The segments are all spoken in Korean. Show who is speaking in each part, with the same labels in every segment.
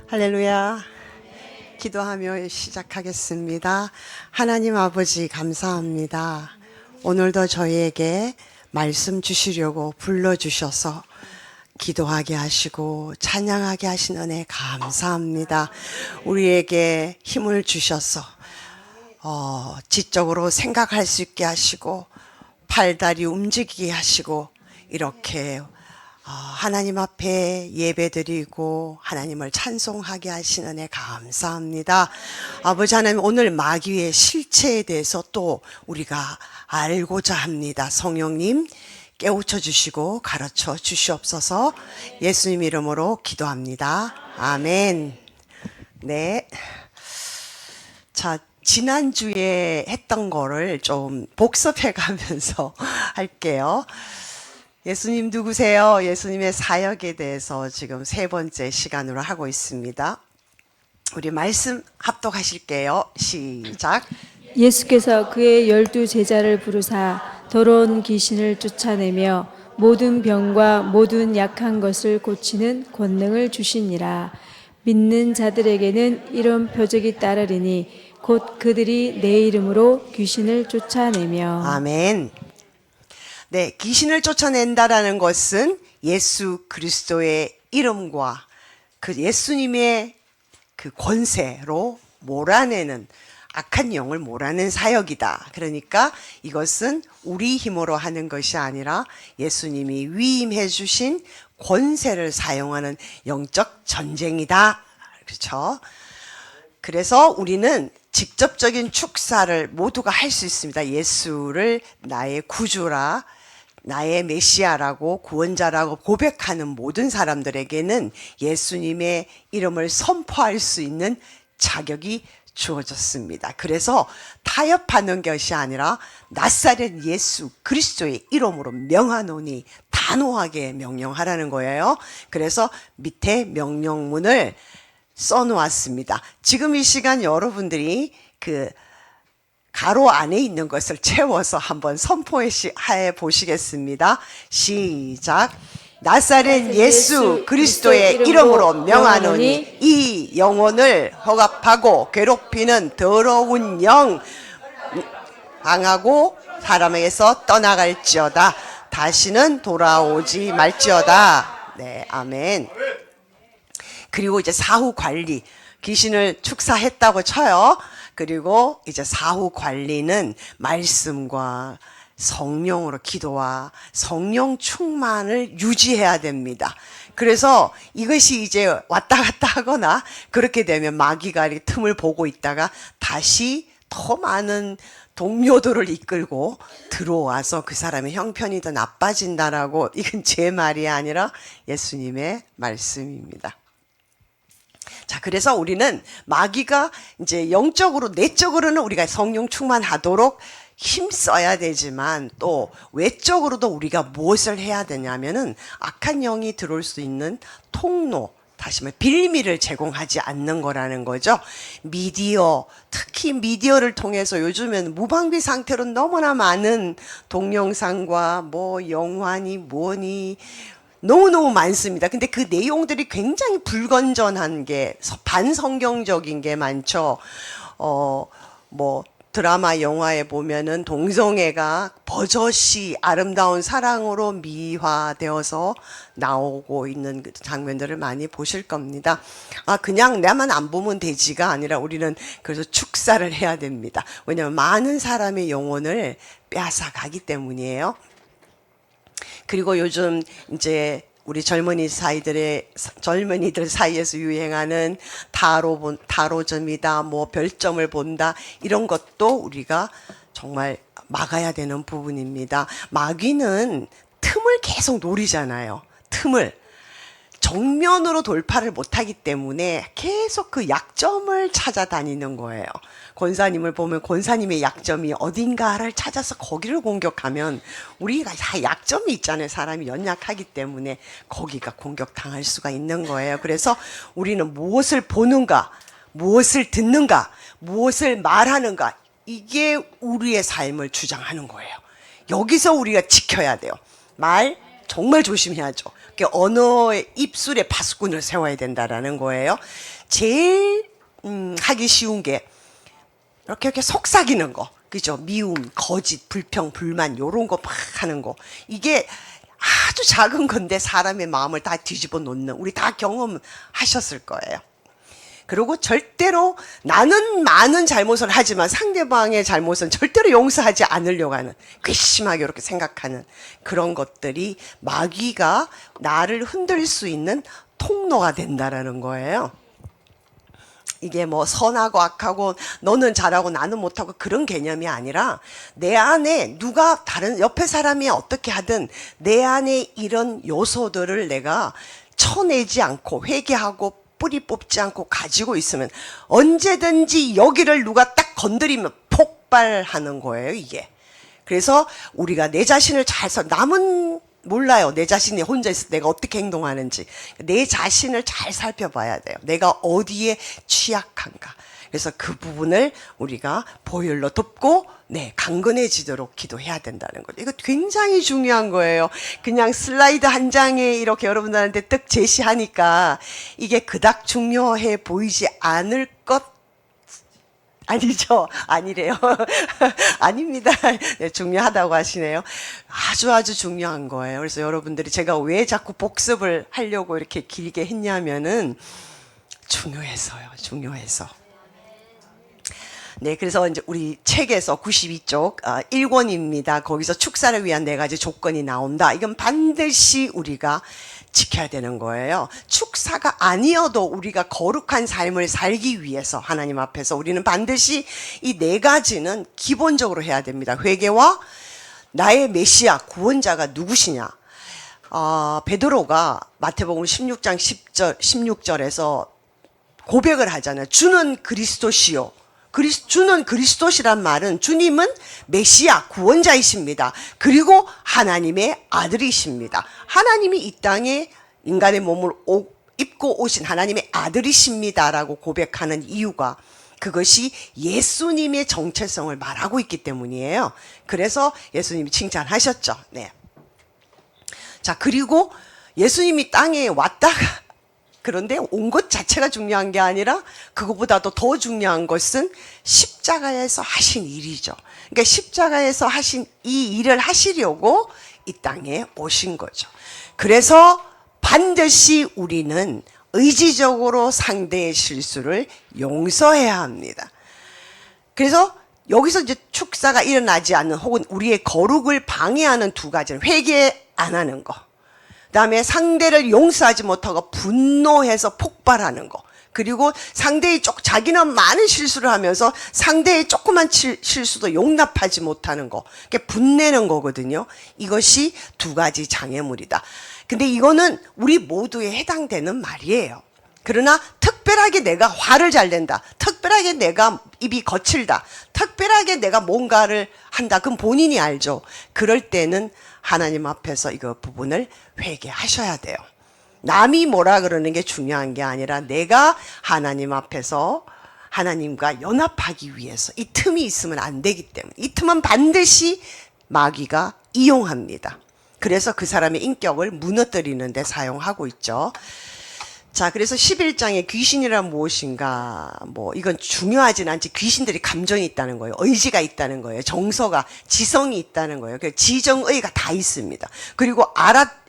Speaker 1: 할렐루야. 기도하며 시작하겠습니다. 하나님 아버지 감사합니다. 오늘도 저희에게 말씀 주시려고 불러주셔서 기도하게 하시고 찬양하게 하신 은혜 감사합니다. 우리에게 힘을 주셔서 지적으로 생각할 수 있게 하시고 팔다리 움직이게 하시고 이렇게 하나님 앞에 예배드리고 하나님을 찬송하게 하시는 은혜 감사합니다. 아버지 하나님, 오늘 마귀의 실체에 대해서 또 우리가 알고자 합니다. 성령님 깨우쳐 주시고 가르쳐 주시옵소서. 예수님 이름으로 기도합니다. 아멘. 네. 자, 지난주에 했던 거를 좀 복습해 가면서 할게요. 예수님 누구세요? 예수님의 사역에 대해서 지금 세 번째 시간으로 하고 있습니다. 우리 말씀 합독하실게요. 시작.
Speaker 2: 예수께서 그의 12 제자를 부르사 더러운 귀신을 쫓아내며 모든 병과 모든 약한 것을 고치는 권능을 주시니라. 믿는 자들에게는 이런 표적이 따르리니 곧 그들이 내 이름으로 귀신을 쫓아내며.
Speaker 1: 아멘. 네, 귀신을 쫓아낸다라는 것은 예수 그리스도의 이름과 그 예수님의 그 권세로 몰아내는, 악한 영을 몰아내는 사역이다. 그러니까 이것은 우리 힘으로 하는 것이 아니라 예수님이 위임해 주신 권세를 사용하는 영적 전쟁이다. 그렇죠? 그래서 우리는 직접적인 축사를 모두가 할 수 있습니다. 예수를 나의 구주라, 나의 메시아라고, 구원자라고 고백하는 모든 사람들에게는 예수님의 이름을 선포할 수 있는 자격이 주어졌습니다. 그래서 타협하는 것이 아니라 나사렛 예수 그리스도의 이름으로 명하노니 단호하게 명령하라는 거예요. 그래서 밑에 명령문을 써놓았습니다. 지금 이 시간 여러분들이 그 가로 안에 있는 것을 채워서 한번 선포해 보시겠습니다. 시작. 나사렛 예수 그리스도의 이름으로 명하노니 이 영혼을 허갑하고 괴롭히는 더러운 영 당하고 사람에게서 떠나갈지어다. 다시는 돌아오지 말지어다. 네, 아멘. 그리고 이제 사후 관리, 귀신을 축사했다고 쳐요. 그리고 이제 사후 관리는 말씀과 성령으로 기도와 성령 충만을 유지해야 됩니다. 그래서 이것이 이제 왔다 갔다 하거나 그렇게 되면 마귀가 이렇게 틈을 보고 있다가 다시 더 많은 동료들을 이끌고 들어와서 그 사람의 형편이 더 나빠진다라고, 이건 제 말이 아니라 예수님의 말씀입니다. 자, 그래서 우리는 마귀가 이제 영적으로, 내적으로는 우리가 성령 충만하도록 힘써야 되지만 또 외적으로도 우리가 무엇을 해야 되냐면은 악한 영이 들어올 수 있는 통로, 다시 말해 빌미를 제공하지 않는 거라는 거죠. 미디어, 특히 미디어를 통해서 요즘에는 무방비 상태로 너무나 많은 동영상과 뭐 영화니 뭐니 너무너무 많습니다. 근데 그 내용들이 굉장히 불건전한 게, 반성경적인 게 많죠. 뭐 드라마 영화에 보면은 동성애가 버젓이 아름다운 사랑으로 미화되어서 나오고 있는 그 장면들을 많이 보실 겁니다. 그냥 나만 안 보면 되지가 아니라 우리는 그래서 축사를 해야 됩니다. 왜냐하면 많은 사람의 영혼을 빼앗아가기 때문이에요. 그리고 요즘 이제 우리 젊은이들 사이에서 유행하는 타로점이다, 뭐 별점을 본다, 이런 것도 우리가 정말 막아야 되는 부분입니다. 마귀는 틈을 계속 노리잖아요. 틈을. 정면으로 돌파를 못하기 때문에 계속 그 약점을 찾아다니는 거예요. 권사님을 보면 권사님의 약점이 어딘가를 찾아서 거기를 공격하면, 우리가 다 약점이 있잖아요. 사람이 연약하기 때문에 거기가 공격당할 수가 있는 거예요. 그래서 우리는 무엇을 보는가, 무엇을 듣는가, 무엇을 말하는가, 이게 우리의 삶을 주장하는 거예요. 여기서 우리가 지켜야 돼요. 말 정말 조심해야죠. 언어의 입술에 파수꾼을 세워야 된다라는 거예요. 제일 하기 쉬운 게 이렇게 속삭이는 거, 그죠? 미움, 거짓, 불평, 불만 요런 거 막 하는 거. 이게 아주 작은 건데 사람의 마음을 다 뒤집어 놓는, 우리 다 경험하셨을 거예요. 그리고 절대로 나는 많은 잘못을 하지만 상대방의 잘못은 절대로 용서하지 않으려고 하는, 괘씸하게 이렇게 생각하는 그런 것들이 마귀가 나를 흔들 수 있는 통로가 된다라는 거예요. 이게 뭐 선하고 악하고 너는 잘하고 나는 못하고 그런 개념이 아니라 내 안에 누가 다른 옆에 사람이 어떻게 하든 내 안에 이런 요소들을 내가 쳐내지 않고 회개하고 뿌리 뽑지 않고 가지고 있으면 언제든지 여기를 누가 딱 건드리면 폭발하는 거예요, 이게. 그래서 우리가 내 자신을 잘 남은 몰라요. 내 자신이 혼자 있을 때 내가 어떻게 행동하는지. 내 자신을 잘 살펴봐야 돼요. 내가 어디에 취약한가. 그래서 그 부분을 우리가 보혈로 덮고 강건해지도록 기도해야 된다는 거죠. 이거 굉장히 중요한 거예요. 그냥 슬라이드 한 장에 이렇게 여러분들한테 딱 제시하니까 이게 그닥 중요해 보이지 않을 것 아니죠? 아니래요. 아닙니다. 네, 중요하다고 하시네요. 아주 중요한 거예요. 그래서 여러분들이 제가 왜 자꾸 복습을 하려고 이렇게 길게 했냐면은 중요해서요. 중요해서. 네, 그래서 이제 우리 책에서 92쪽 1권입니다. 거기서 축사를 위한 4가지 조건이 나온다. 이건 반드시 우리가 지켜야 되는 거예요. 축사가 아니어도 우리가 거룩한 삶을 살기 위해서 하나님 앞에서 우리는 반드시 이 4가지는 기본적으로 해야 됩니다. 회개와 나의 메시아 구원자가 누구시냐. 베드로가 마태복음 16장 16절에서 고백을 하잖아요. 주는 그리스도시요. 주는 그리스도시란 말은 주님은 메시아 구원자이십니다. 그리고 하나님의 아들이십니다. 하나님이 이 땅에 인간의 몸을 입고 오신 하나님의 아들이십니다라고 고백하는 이유가 그것이 예수님의 정체성을 말하고 있기 때문이에요. 그래서 예수님이 칭찬하셨죠. 네. 자, 그리고 예수님이 땅에 왔다가 그런데 온 것 자체가 중요한 게 아니라 그것보다도 더 중요한 것은 십자가에서 하신 일이죠. 그러니까 십자가에서 하신 이 일을 하시려고 이 땅에 오신 거죠. 그래서 반드시 우리는 의지적으로 상대의 실수를 용서해야 합니다. 그래서 여기서 이제 축사가 일어나지 않는 혹은 우리의 거룩을 방해하는 2가지는 회개 안 하는 거. 그다음에 상대를 용서하지 못하고 분노해서 폭발하는 거. 그리고 상대의 자기는 많은 실수를 하면서 상대의 조그만 실수도 용납하지 못하는 거. 그게 분내는 거거든요. 이것이 2가지 장애물이다. 근데 이거는 우리 모두에 해당되는 말이에요. 그러나 특별하게 내가 화를 잘 낸다. 특별하게 내가 입이 거칠다. 특별하게 내가 뭔가를 한다. 그럼 본인이 알죠. 그럴 때는 하나님 앞에서 이거 부분을 회개하셔야 돼요. 남이 뭐라 그러는 게 중요한 게 아니라 내가 하나님 앞에서 하나님과 연합하기 위해서 이 틈이 있으면 안 되기 때문에 이 틈은 반드시 마귀가 이용합니다. 그래서 그 사람의 인격을 무너뜨리는 데 사용하고 있죠. 자, 그래서 11장에 귀신이란 무엇인가, 이건 중요하진 않지. 귀신들이 감정이 있다는 거예요. 의지가 있다는 거예요. 정서가, 지성이 있다는 거예요. 지정의가 다 있습니다. 그리고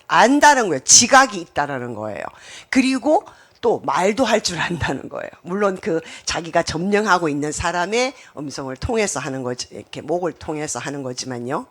Speaker 1: 안다는 거예요. 지각이 있다는 거예요. 그리고 또 말도 할 줄 안다는 거예요. 물론 자기가 점령하고 있는 사람의 음성을 통해서 하는 거지, 이렇게 목을 통해서 하는 거지만요.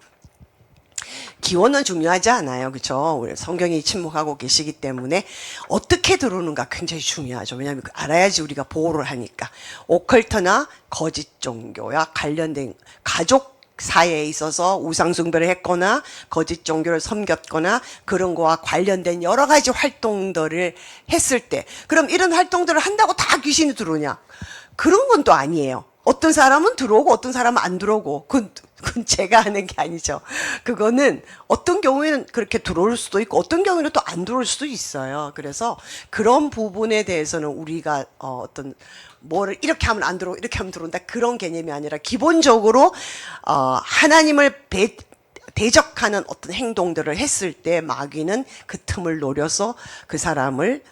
Speaker 1: 기원은 중요하지 않아요. 그렇죠? 성경이 침묵하고 계시기 때문에 어떻게 들어오는가 굉장히 중요하죠. 왜냐하면 알아야지 우리가 보호를 하니까. 오컬트나 거짓 종교와 관련된 가족 사회에 있어서 우상숭배를 했거나 거짓 종교를 섬겼거나 그런 거와 관련된 여러 가지 활동들을 했을 때 그럼 이런 활동들을 한다고 다 귀신이 들어오냐? 그런 건 또 아니에요. 어떤 사람은 들어오고 어떤 사람은 안 들어오고 그건 제가 하는 게 아니죠. 그거는 어떤 경우에는 그렇게 들어올 수도 있고 어떤 경우에는 또 안 들어올 수도 있어요. 그래서 그런 부분에 대해서는 우리가 뭐를 이렇게 하면 안 들어오고 이렇게 하면 들어온다 그런 개념이 아니라 기본적으로 하나님을 대적하는 어떤 행동들을 했을 때 마귀는 그 틈을 노려서 그 사람을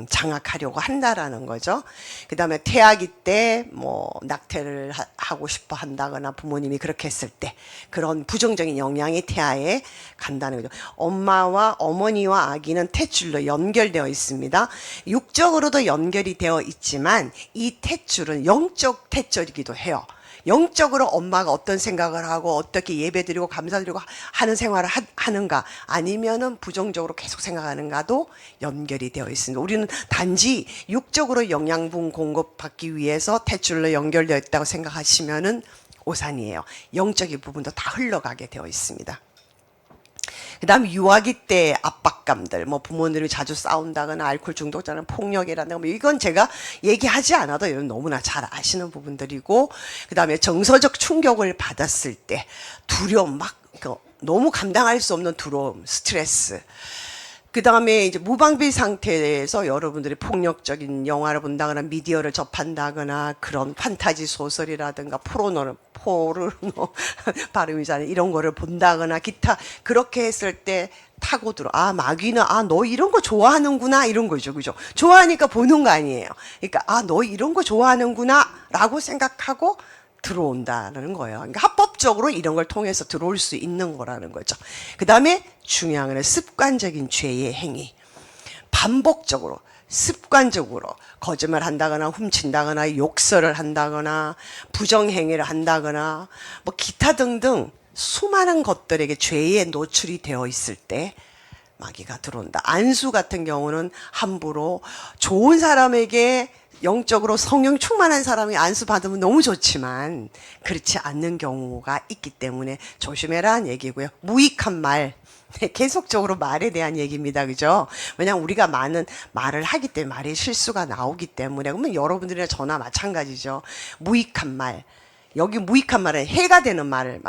Speaker 1: 장악하려고 한다라는 거죠. 그 다음에 태아기 때 뭐 낙태를 하고 싶어 한다거나 부모님이 그렇게 했을 때 그런 부정적인 영향이 태아에 간다는 거죠. 엄마와 어머니와 아기는 탯줄로 연결되어 있습니다. 육적으로도 연결이 되어 있지만 이 탯줄은 영적 탯줄이기도 해요. 영적으로 엄마가 어떤 생각을 하고 어떻게 예배드리고 감사드리고 하는 생활을 하는가 아니면은 부정적으로 계속 생각하는가도 연결이 되어 있습니다. 우리는 단지 육적으로 영양분 공급받기 위해서 탯줄로 연결되어 있다고 생각하시면은 오산이에요. 영적인 부분도 다 흘러가게 되어 있습니다. 그 다음 유아기 때 압박감들, 뭐 부모님이 자주 싸운다거나 알코올 중독자는 폭력이라든가 뭐 이건 제가 얘기하지 않아도 이건 너무나 잘 아시는 부분들이고, 그 다음에 정서적 충격을 받았을 때 두려움, 막 너무 감당할 수 없는 두려움, 스트레스. 그 다음에 이제 무방비 상태에서 여러분들이 폭력적인 영화를 본다거나 미디어를 접한다거나 그런 판타지 소설이라든가 포르노 발음이잖아요. 이런 거를 본다거나 기타 그렇게 했을 때 타고 들어. 아, 마귀는 너 이런 거 좋아하는구나 이런 거죠. 그죠? 좋아하니까 보는 거 아니에요. 그러니까 너 이런 거 좋아하는구나 라고 생각하고 들어온다는 거예요. 그러니까 합법적으로 이런 걸 통해서 들어올 수 있는 거라는 거죠. 그 다음에 중요한 건 습관적인 죄의 행위. 반복적으로 습관적으로 거짓말 한다거나 훔친다거나 욕설을 한다거나 부정행위를 한다거나 뭐 기타 등등 수많은 것들에게 죄에 노출이 되어 있을 때 마귀가 들어온다. 안수 같은 경우는 함부로 좋은 사람에게 영적으로 성령 충만한 사람이 안수 받으면 너무 좋지만 그렇지 않는 경우가 있기 때문에 조심해라는 얘기고요. 무익한 말, 계속적으로 말에 대한 얘기입니다. 그죠? 왜냐하면 우리가 많은 말을 하기 때문에 말에 실수가 나오기 때문에. 그러면 여러분들이나 저나 마찬가지죠. 무익한 말. 여기 무익한 말은 해가 되는 말을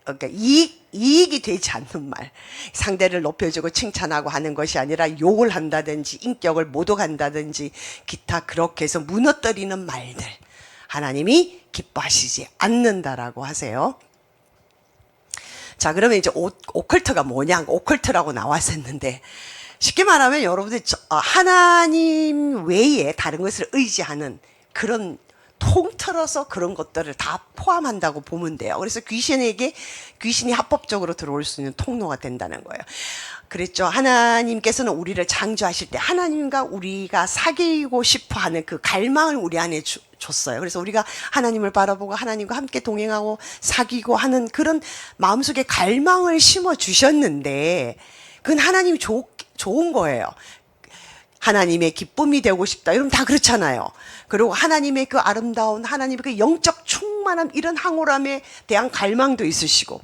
Speaker 1: 그러니까 이익이 되지 않는 말. 상대를 높여주고 칭찬하고 하는 것이 아니라 욕을 한다든지 인격을 모독한다든지 기타 그렇게 해서 무너뜨리는 말들. 하나님이 기뻐하시지 않는다라고 하세요. 자, 그러면 이제 오컬트가 뭐냐? 오컬트라고 나왔었는데 쉽게 말하면 여러분들 하나님 외에 다른 것을 의지하는 그런 통틀어서 그런 것들을 다 포함한다고 보면 돼요. 그래서 귀신이 합법적으로 들어올 수 있는 통로가 된다는 거예요. 그랬죠. 하나님께서는 우리를 창조하실 때 하나님과 우리가 사귀고 싶어 하는 그 갈망을 우리 안에 줬어요. 그래서 우리가 하나님을 바라보고 하나님과 함께 동행하고 사귀고 하는 그런 마음속에 갈망을 심어 주셨는데 그건 하나님이 좋은 거예요. 하나님의 기쁨이 되고 싶다. 이러면 다 그렇잖아요. 그리고 하나님의 그 아름다운 하나님의 그 영적 충만함 이런 황홀함에 대한 갈망도 있으시고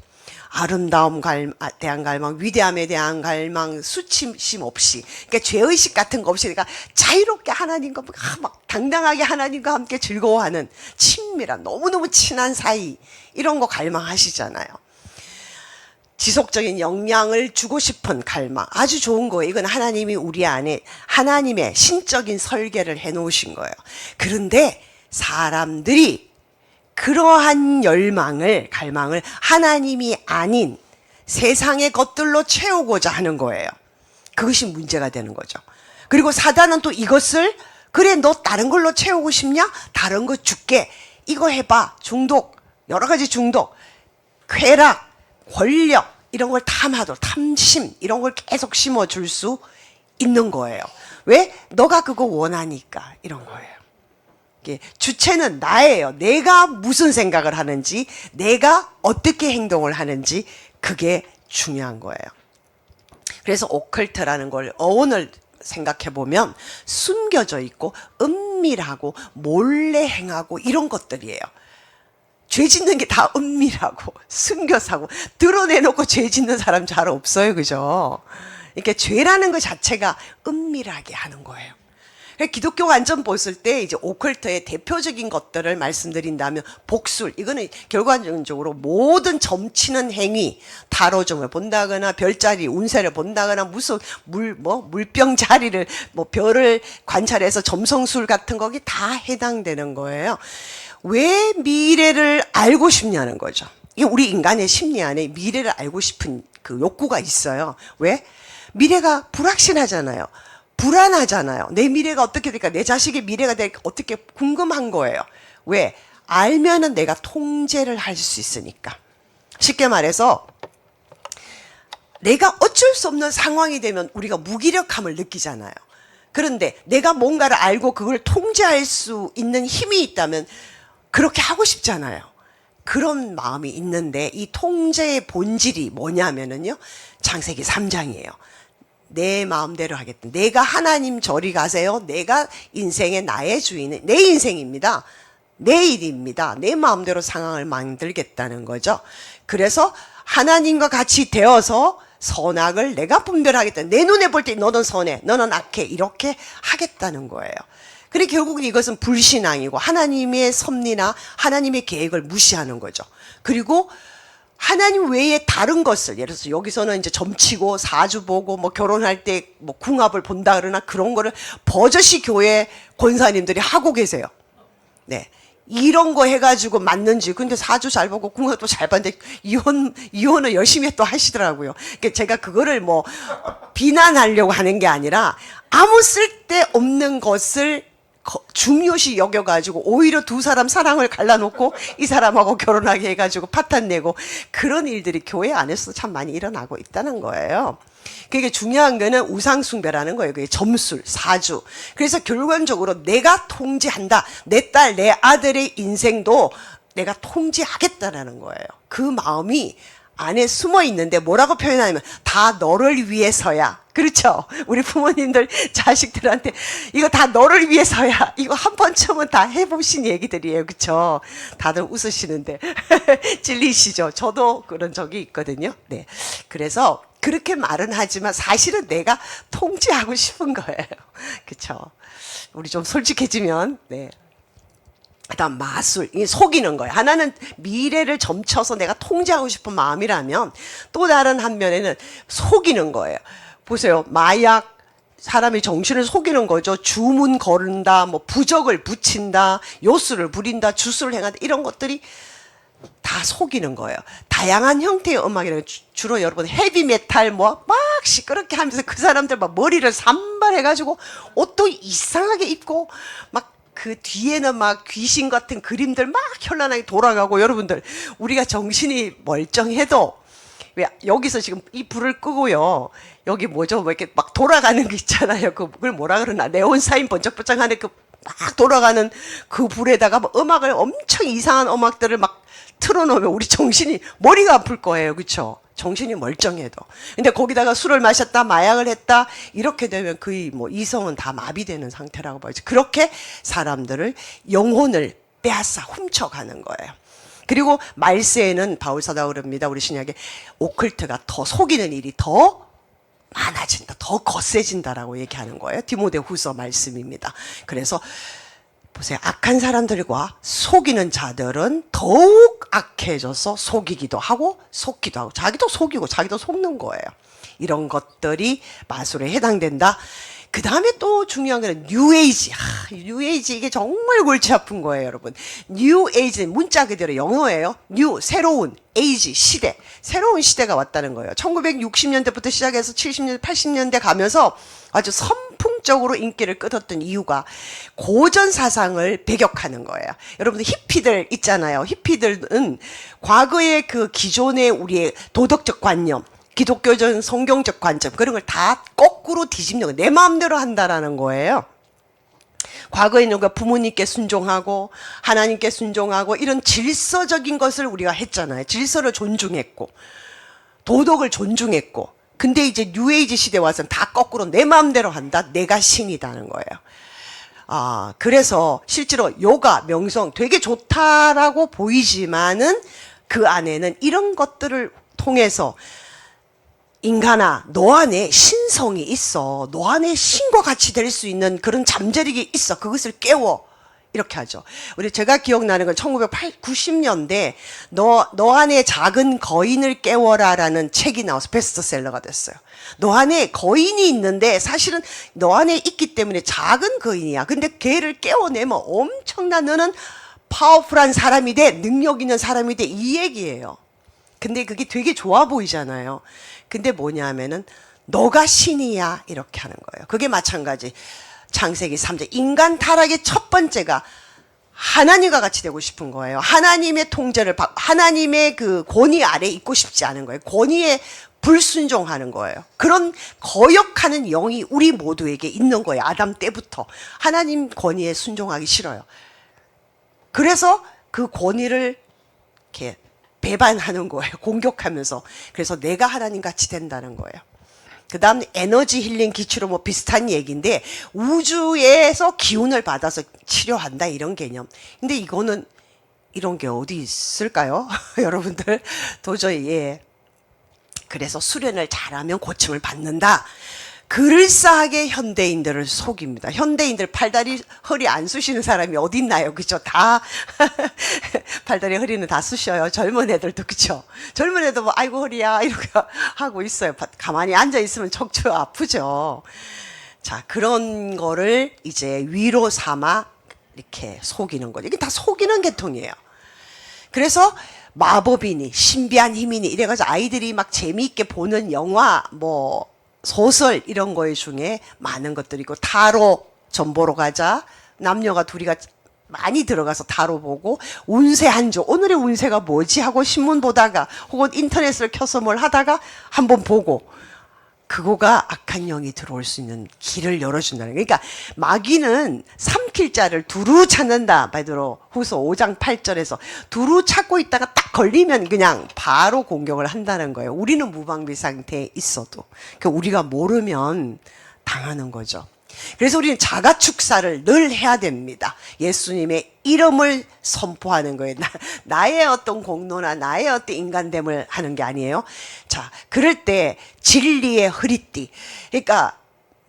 Speaker 1: 아름다움 대한 갈망, 위대함에 대한 갈망, 수치심 없이 그러니까 죄의식 같은 거 없이 그러니까 자유롭게 하나님과 막 당당하게 하나님과 함께 즐거워하는 친밀한 너무너무 친한 사이 이런 거 갈망하시잖아요. 지속적인 영향을 주고 싶은 갈망 아주 좋은 거예요. 이건 하나님이 우리 안에 하나님의 신적인 설계를 해놓으신 거예요. 그런데 사람들이 그러한 갈망을 하나님이 아닌 세상의 것들로 채우고자 하는 거예요. 그것이 문제가 되는 거죠. 그리고 사단은 또 이것을 그래 너 다른 걸로 채우고 싶냐? 다른 거 줄게. 이거 해봐. 중독, 여러 가지 중독, 쾌락, 권력 이런 걸 탐하도록 탐심 이런 걸 계속 심어줄 수 있는 거예요. 왜? 너가 그거 원하니까 이런 거예요. 주체는 나예요. 내가 무슨 생각을 하는지 내가 어떻게 행동을 하는지 그게 중요한 거예요. 그래서 오컬트라는 걸 어원을 생각해 보면 숨겨져 있고 은밀하고 몰래 행하고 이런 것들이에요. 죄 짓는 게 다 은밀하고 숨겨서 하고 드러내놓고 죄 짓는 사람 잘 없어요. 그죠? 그러니까 죄라는 것 자체가 은밀하게 하는 거예요. 기독교 관점 봤을 때 이제 오컬트의 대표적인 것들을 말씀드린다면 복술 이거는 결과적으로 모든 점치는 행위 타로점을 본다거나 별자리 운세를 본다거나 무슨 물병 자리를 별을 관찰해서 점성술 같은 거기 다 해당되는 거예요. 왜 미래를 알고 싶냐는 거죠. 이게 우리 인간의 심리 안에 미래를 알고 싶은 그 욕구가 있어요. 왜? 미래가 불확실하잖아요. 불안하잖아요. 내 미래가 어떻게 될까? 내 자식의 미래가 될까? 어떻게 궁금한 거예요. 왜? 알면은 내가 통제를 할 수 있으니까. 쉽게 말해서 내가 어쩔 수 없는 상황이 되면 우리가 무기력함을 느끼잖아요. 그런데 내가 뭔가를 알고 그걸 통제할 수 있는 힘이 있다면 그렇게 하고 싶잖아요. 그런 마음이 있는데 이 통제의 본질이 뭐냐면은요. 창세기 3장이에요. 내 마음대로 하겠다. 내가 하나님 저리 가세요. 내가 인생의 나의 주인은 내 인생입니다. 내 일입니다. 내 마음대로 상황을 만들겠다는 거죠. 그래서 하나님과 같이 되어서 선악을 내가 분별하겠다. 내 눈에 볼 때 너는 선해, 너는 악해 이렇게 하겠다는 거예요. 그래 결국은 이것은 불신앙이고 하나님의 섭리나 하나님의 계획을 무시하는 거죠. 그리고 하나님 외에 다른 것을 예를 들어서 여기서는 이제 점치고 사주 보고 뭐 결혼할 때 뭐 궁합을 본다 그러나 그런 거를 버젓이 교회 권사님들이 하고 계세요. 네. 이런 거 해가지고 맞는지, 근데 사주 잘 보고 궁합도 잘 봤는데 이혼을 열심히 또 하시더라고요. 그러니까 제가 그거를 뭐 비난하려고 하는 게 아니라 아무 쓸데없는 것을 중요시 여겨가지고 오히려 두 사람 사랑을 갈라놓고 이 사람하고 결혼하게 해가지고 파탄 내고 그런 일들이 교회 안에서 참 많이 일어나고 있다는 거예요. 그게 중요한 거는 우상숭배라는 거예요. 그게 점술, 사주. 그래서 결론적으로 내가 통제한다. 내 딸, 내 아들의 인생도 내가 통제하겠다라는 거예요. 그 마음이 안에 숨어 있는데 뭐라고 표현하냐면 다 너를 위해서야. 그렇죠? 우리 부모님들 자식들한테 이거 다 너를 위해서야. 이거 한 번쯤은 다 해보신 얘기들이에요. 그렇죠? 다들 웃으시는데 찔리시죠? 저도 그런 적이 있거든요. 네. 그래서 그렇게 말은 하지만 사실은 내가 통제하고 싶은 거예요. 그렇죠? 우리 좀 솔직해지면 네. 그다음 마술, 이게 속이는 거예요. 하나는 미래를 점쳐서 내가 통제하고 싶은 마음이라면 또 다른 한면에는 속이는 거예요. 보세요. 마약, 사람이 정신을 속이는 거죠. 주문 거른다, 뭐 부적을 붙인다, 요술을 부린다, 주술을 행한다 이런 것들이 다 속이는 거예요. 다양한 형태의 음악이라는 주로 여러분 헤비메탈 뭐 막 시끄럽게 하면서 그 사람들 막 머리를 산발해가지고 옷도 이상하게 입고 막 그 뒤에는 막 귀신 같은 그림들 막 현란하게 돌아가고 여러분들 우리가 정신이 멀쩡해도 왜 여기서 지금 이 불을 끄고요 여기 뭐죠 뭐 이렇게 막 돌아가는 거 있잖아요. 그걸 뭐라 그러나 네온사인 번쩍번쩍하는 그 막 돌아가는 그 불에다가 뭐 음악을 엄청 이상한 음악들을 막 틀어놓으면 우리 정신이 머리가 아플 거예요. 그렇죠? 정신이 멀쩡해도. 근데 거기다가 술을 마셨다, 마약을 했다, 이렇게 되면 거의 뭐 이성은 다 마비되는 상태라고 봐야지. 그렇게 사람들을 영혼을 빼앗아 훔쳐가는 거예요. 그리고 말세에는 바울사도가 그럽니다. 우리 신약에 오컬트가 더 속이는 일이 더 많아진다, 더 거세진다라고 얘기하는 거예요. 디모데후서 말씀입니다. 그래서 보세요. 악한 사람들과 속이는 자들은 더욱 악해져서 속이기도 하고 속기도 하고 자기도 속이고 자기도 속는 거예요. 이런 것들이 마술에 해당된다. 그 다음에 또 중요한 거는 뉴에이지. 뉴에이지 이게 정말 골치 아픈 거예요, 여러분. 뉴에이지는 문자 그대로 영어예요. 뉴, 새로운, 에이지, 시대. 새로운 시대가 왔다는 거예요. 1960년대부터 시작해서 70년대, 80년대 가면서 아주 선풍적으로 인기를 끌었던 이유가 고전 사상을 배격하는 거예요. 여러분들 히피들 있잖아요. 히피들은 과거의 그 기존의 우리의 도덕적 관념, 기독교적 성경적 관점 그런 걸 다 거꾸로 뒤집는 거예요. 내 마음대로 한다라는 거예요. 과거에는 우리가 부모님께 순종하고 하나님께 순종하고 이런 질서적인 것을 우리가 했잖아요. 질서를 존중했고 도덕을 존중했고 근데 이제 뉴에이지 시대에 와서는 다 거꾸로 내 마음대로 한다. 내가 신이다는 거예요. 그래서 실제로 요가, 명성 되게 좋다라고 보이지만은 그 안에는 이런 것들을 통해서 인간아, 너 안에 신성이 있어. 너 안에 신과 같이 될 수 있는 그런 잠재력이 있어. 그것을 깨워. 이렇게 하죠. 제가 기억나는 건 1990년대 너 안에 작은 거인을 깨워라라는 책이 나와서 베스트셀러가 됐어요. 너 안에 거인이 있는데 사실은 너 안에 있기 때문에 작은 거인이야. 근데 걔를 깨워내면 엄청난 너는 파워풀한 사람이 돼. 능력 있는 사람이 돼. 이 얘기예요. 근데 그게 되게 좋아 보이잖아요. 근데 뭐냐면은 너가 신이야 이렇게 하는 거예요. 그게 마찬가지 창세기 3장 인간 타락의 첫 번째가 하나님과 같이 되고 싶은 거예요. 하나님의 통제를 하나님의 그 권위 아래 있고 싶지 않은 거예요. 권위에 불순종하는 거예요. 그런 거역하는 영이 우리 모두에게 있는 거예요. 아담 때부터 하나님 권위에 순종하기 싫어요. 그래서 그 권위를 이렇게 배반하는 거예요. 공격하면서. 그래서 내가 하나님 같이 된다는 거예요. 그 다음 에너지 힐링 기치로 뭐 비슷한 얘기인데 우주에서 기운을 받아서 치료한다 이런 개념. 근데 이거는 이런 게 어디 있을까요? 여러분들 도저히 예. 그래서 수련을 잘하면 고침을 받는다. 그럴싸하게 현대인들을 속입니다. 현대인들 팔다리 허리 안 쑤시는 사람이 어디 있나요? 그죠? 다 팔다리 허리는 다 쑤셔요. 젊은 애들도 그죠? 젊은 애도 뭐 아이고 허리야 이렇게 하고 있어요. 가만히 앉아 있으면 척추 아프죠. 자, 그런 거를 이제 위로 삼아 이렇게 속이는 거죠. 이게 다 속이는 계통이에요. 그래서 마법이니 신비한 힘이니 이래가지고 아이들이 막 재미있게 보는 영화 뭐 소설 이런 거에 중에 많은 것들이 있고 타로 점 보러 가자 남녀가 둘이가 많이 들어가서 타로 보고 운세 한 주 오늘의 운세가 뭐지 하고 신문 보다가 혹은 인터넷을 켜서 뭘 하다가 한번 보고 그거가 악한 영이 들어올 수 있는 길을 열어준다는 거예요. 그러니까 마귀는 삼킬 자를 두루 찾는다. 베드로 후서 5장 8절에서 두루 찾고 있다가 딱 걸리면 그냥 바로 공격을 한다는 거예요. 우리는 무방비 상태에 있어도. 그러니까 우리가 모르면 당하는 거죠. 그래서 우리는 자가축사를 늘 해야 됩니다. 예수님의 이름을 선포하는 거예요. 나의 어떤 공로나 나의 어떤 인간됨을 하는 게 아니에요. 자, 그럴 때 진리의 허리띠. 그러니까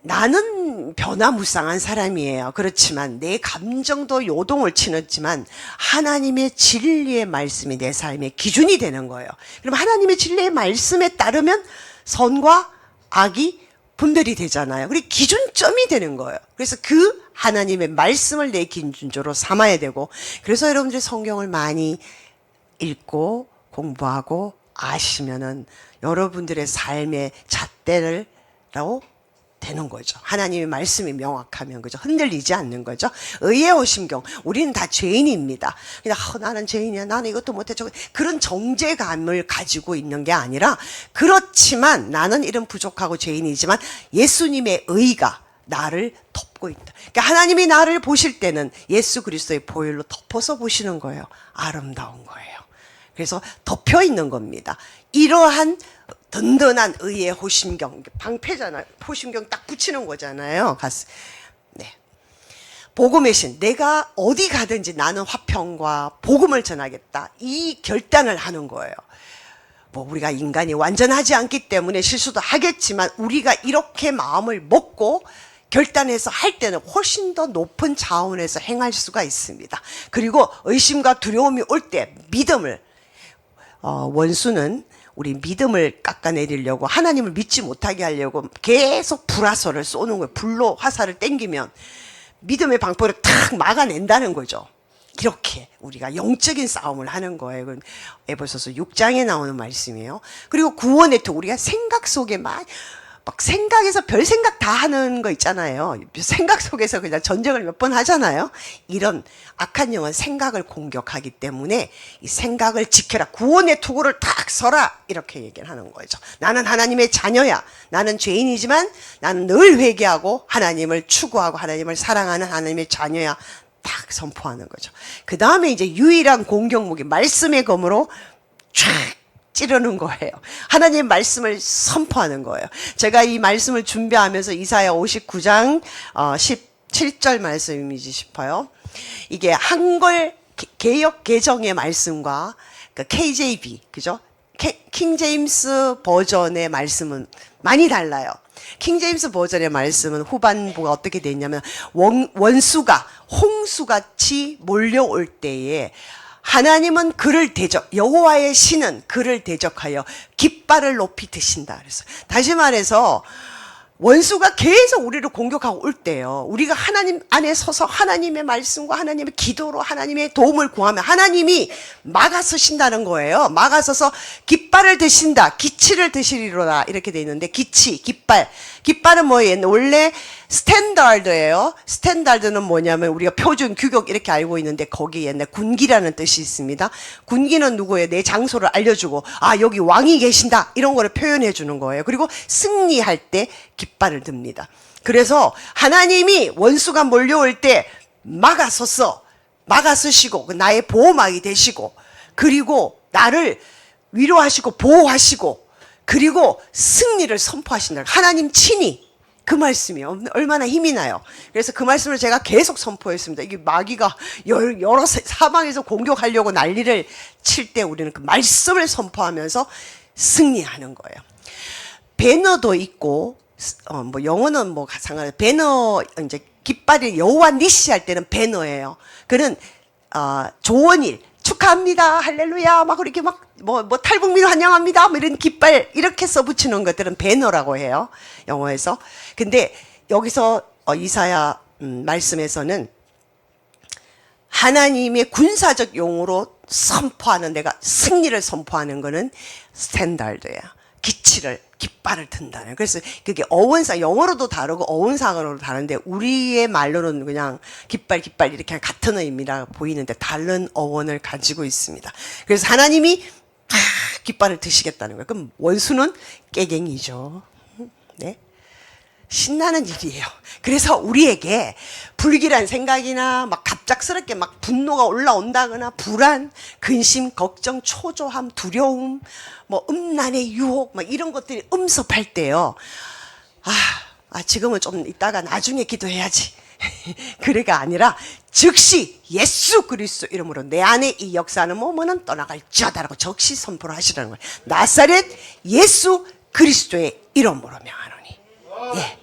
Speaker 1: 나는 변화무쌍한 사람이에요. 그렇지만 내 감정도 요동을 치렀지만 하나님의 진리의 말씀이 내 삶의 기준이 되는 거예요. 그럼 하나님의 진리의 말씀에 따르면 선과 악이 분별이 되잖아요. 그리고 기준점이 되는 거예요. 그래서 그 하나님의 말씀을 내 기준조로 삼아야 되고 그래서 여러분들이 성경을 많이 읽고 공부하고 아시면은 여러분들의 삶의 잣대라고 되는 거죠. 하나님의 말씀이 명확하면 그죠. 흔들리지 않는 거죠. 의의 오심경. 우리는 다 죄인입니다. 그냥 나는 죄인이야. 나는 이것도 못해. 그런 정죄감을 가지고 있는 게 아니라 그렇지만 나는 이런 부족하고 죄인이지만 예수님의 의가 나를 덮고 있다. 그러니까 하나님이 나를 보실 때는 예수 그리스도의 보혈로 덮어서 보시는 거예요. 아름다운 거예요. 그래서 덮여 있는 겁니다. 이러한 든든한 의의 호심경, 방패잖아요. 호심경 딱 붙이는 거잖아요. 네. 복음의 신, 내가 어디 가든지 나는 화평과 복음을 전하겠다. 이 결단을 하는 거예요. 뭐 우리가 인간이 완전하지 않기 때문에 실수도 하겠지만 우리가 이렇게 마음을 먹고 결단해서 할 때는 훨씬 더 높은 차원에서 행할 수가 있습니다. 그리고 의심과 두려움이 올 때 믿음을 원수는 우리 믿음을 깎아내리려고 하나님을 믿지 못하게 하려고 계속 불화살을 쏘는 거예요. 불로 화살을 땡기면 믿음의 방패를 탁 막아낸다는 거죠. 이렇게 우리가 영적인 싸움을 하는 거예요. 에베소서 6장에 나오는 말씀이에요. 그리고 구원의 투 우리가 생각 속에 막 생각에서 별 생각 다 하는 거 있잖아요. 생각 속에서 그냥 전쟁을 몇 번 하잖아요. 이런 악한 영은 생각을 공격하기 때문에 이 생각을 지켜라. 구원의 투구를 탁 서라. 이렇게 얘기를 하는 거죠. 나는 하나님의 자녀야. 나는 죄인이지만 나는 늘 회개하고 하나님을 추구하고 하나님을 사랑하는 하나님의 자녀야. 딱 선포하는 거죠. 그 다음에 이제 유일한 공격무기 말씀의 검으로 쫙 찌르는 거예요. 하나님의 말씀을 선포하는 거예요. 제가 이 말씀을 준비하면서 이사야 59장 17절 말씀이지 싶어요. 이게 한글 개역 개정의 말씀과 그 KJV, 그죠? 킹 제임스 버전의 말씀은 많이 달라요. 킹 제임스 버전의 말씀은 후반부가 어떻게 돼 있냐면 원수가 홍수같이 몰려올 때에 하나님은 그를 여호와의 신은 그를 대적하여 깃발을 높이 드신다. 그래서 다시 말해서 원수가 계속 우리를 공격하고 올 때요, 우리가 하나님 안에 서서 하나님의 말씀과 하나님의 기도로 하나님의 도움을 구하면 하나님이 막아서신다는 거예요. 막아서서 깃발을 드신다, 기치를 드시리로다, 이렇게 돼 있는데, 기치, 깃발. 깃발은 뭐예요? 원래 스탠다드예요. 스탠다드는 뭐냐면 우리가 표준, 규격 이렇게 알고 있는데, 거기에 옛날 군기라는 뜻이 있습니다. 군기는 누구예요? 내 장소를 알려주고, 아, 여기 왕이 계신다, 이런 거를 표현해 주는 거예요. 그리고 승리할 때 깃발을 듭니다. 그래서 하나님이 원수가 몰려올 때 막아서시고 나의 보호막이 되시고, 그리고 나를 위로하시고 보호하시고, 그리고 승리를 선포하신다. 하나님 친히. 그 말씀이 얼마나 힘이 나요. 그래서 그 말씀을 제가 계속 선포했습니다. 이게 마귀가 여러 사방에서 공격하려고 난리를 칠 때 우리는 그 말씀을 선포하면서 승리하는 거예요. 배너도 있고, 뭐 영어는 뭐 상관없어요. 배너, 이제 깃발이 여호와 니시 할 때는 배너예요. 그는 좋은 일, 축하합니다, 할렐루야, 막 이렇게 막 뭐 탈북민 환영합니다, 뭐 이런 깃발 이렇게 써붙이는 것들은 배너라고 해요, 영어에서. 근데 여기서 이사야 말씀에서는 하나님의 군사적 용어로 선포하는, 내가 승리를 선포하는 거는 스탠다드예요. 깃발을 든다는. 그래서 그게 어원상, 영어로도 다르고 어원상으로도 다른데, 우리의 말로는 그냥 깃발 이렇게 같은 의미라 보이는데 다른 어원을 가지고 있습니다. 그래서 하나님이 깃발을 드시겠다는 거예요. 그럼 원수는 깨갱이죠. 네? 신나는 일이에요. 그래서 우리에게 불길한 생각이나 막 갑작스럽게 막 분노가 올라온다거나 불안, 근심, 걱정, 초조함, 두려움, 뭐 음란의 유혹, 막 이런 것들이 음습할 때요, 지금은 좀 이따가 나중에 기도해야지. 그래가 아니라 즉시 예수 그리스도 이름으로 내 안에 이 역사는 뭐뭐는 떠나갈지어다라고 적시 선포를 하시라는 거예요. 나사렛 예수 그리스도의 이름으로 명하노니. 예.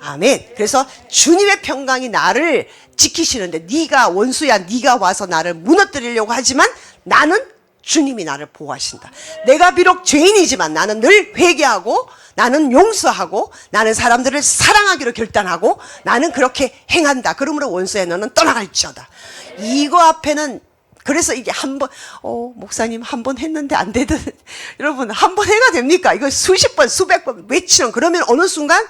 Speaker 1: 아멘. 그래서 주님의 평강이 나를 지키시는데, 네가 원수야, 네가 와서 나를 무너뜨리려고 하지만 나는 주님이 나를 보호하신다. 내가 비록 죄인이지만 나는 늘 회개하고, 나는 용서하고, 나는 사람들을 사랑하기로 결단하고, 나는 그렇게 행한다. 그러므로 원수야 너는 떠나갈지어다. 이거 앞에는, 그래서 이게 한 번, 목사님 한 번 했는데 안 되든, 여러분 한 번 해가 됩니까? 이거 수십 번, 수백 번 외치는, 그러면 어느 순간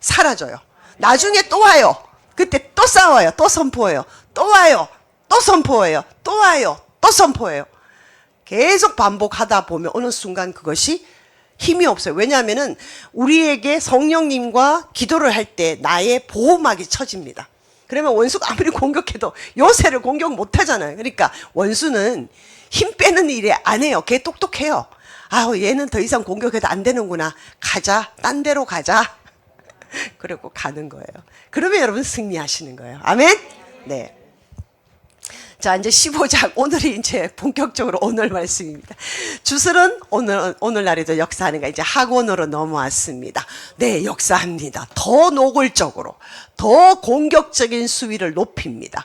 Speaker 1: 사라져요. 나중에 또 와요. 그때 또 싸워요. 또 선포해요. 또 와요. 또 선포해요. 또 와요. 또 선포해요. 계속 반복하다 보면 어느 순간 그것이 힘이 없어요. 왜냐하면은 우리에게 성령님과 기도를 할 때 나의 보호막이 쳐집니다. 그러면 원수가 아무리 공격해도 요새를 공격 못 하잖아요. 그러니까 원수는 힘 빼는 일이 안 해요. 걔 똑똑해요. 얘는 더 이상 공격해도 안 되는구나. 가자. 딴 데로 가자. 그리고 가는 거예요. 그러면 여러분 승리하시는 거예요. 아멘? 네. 자, 이제 15장. 오늘이 이제 본격적으로 오늘 말씀입니다. 주술은 오늘날에도 역사하는 거, 이제 학원으로 넘어왔습니다. 네, 역사합니다. 더 노골적으로, 더 공격적인 수위를 높입니다.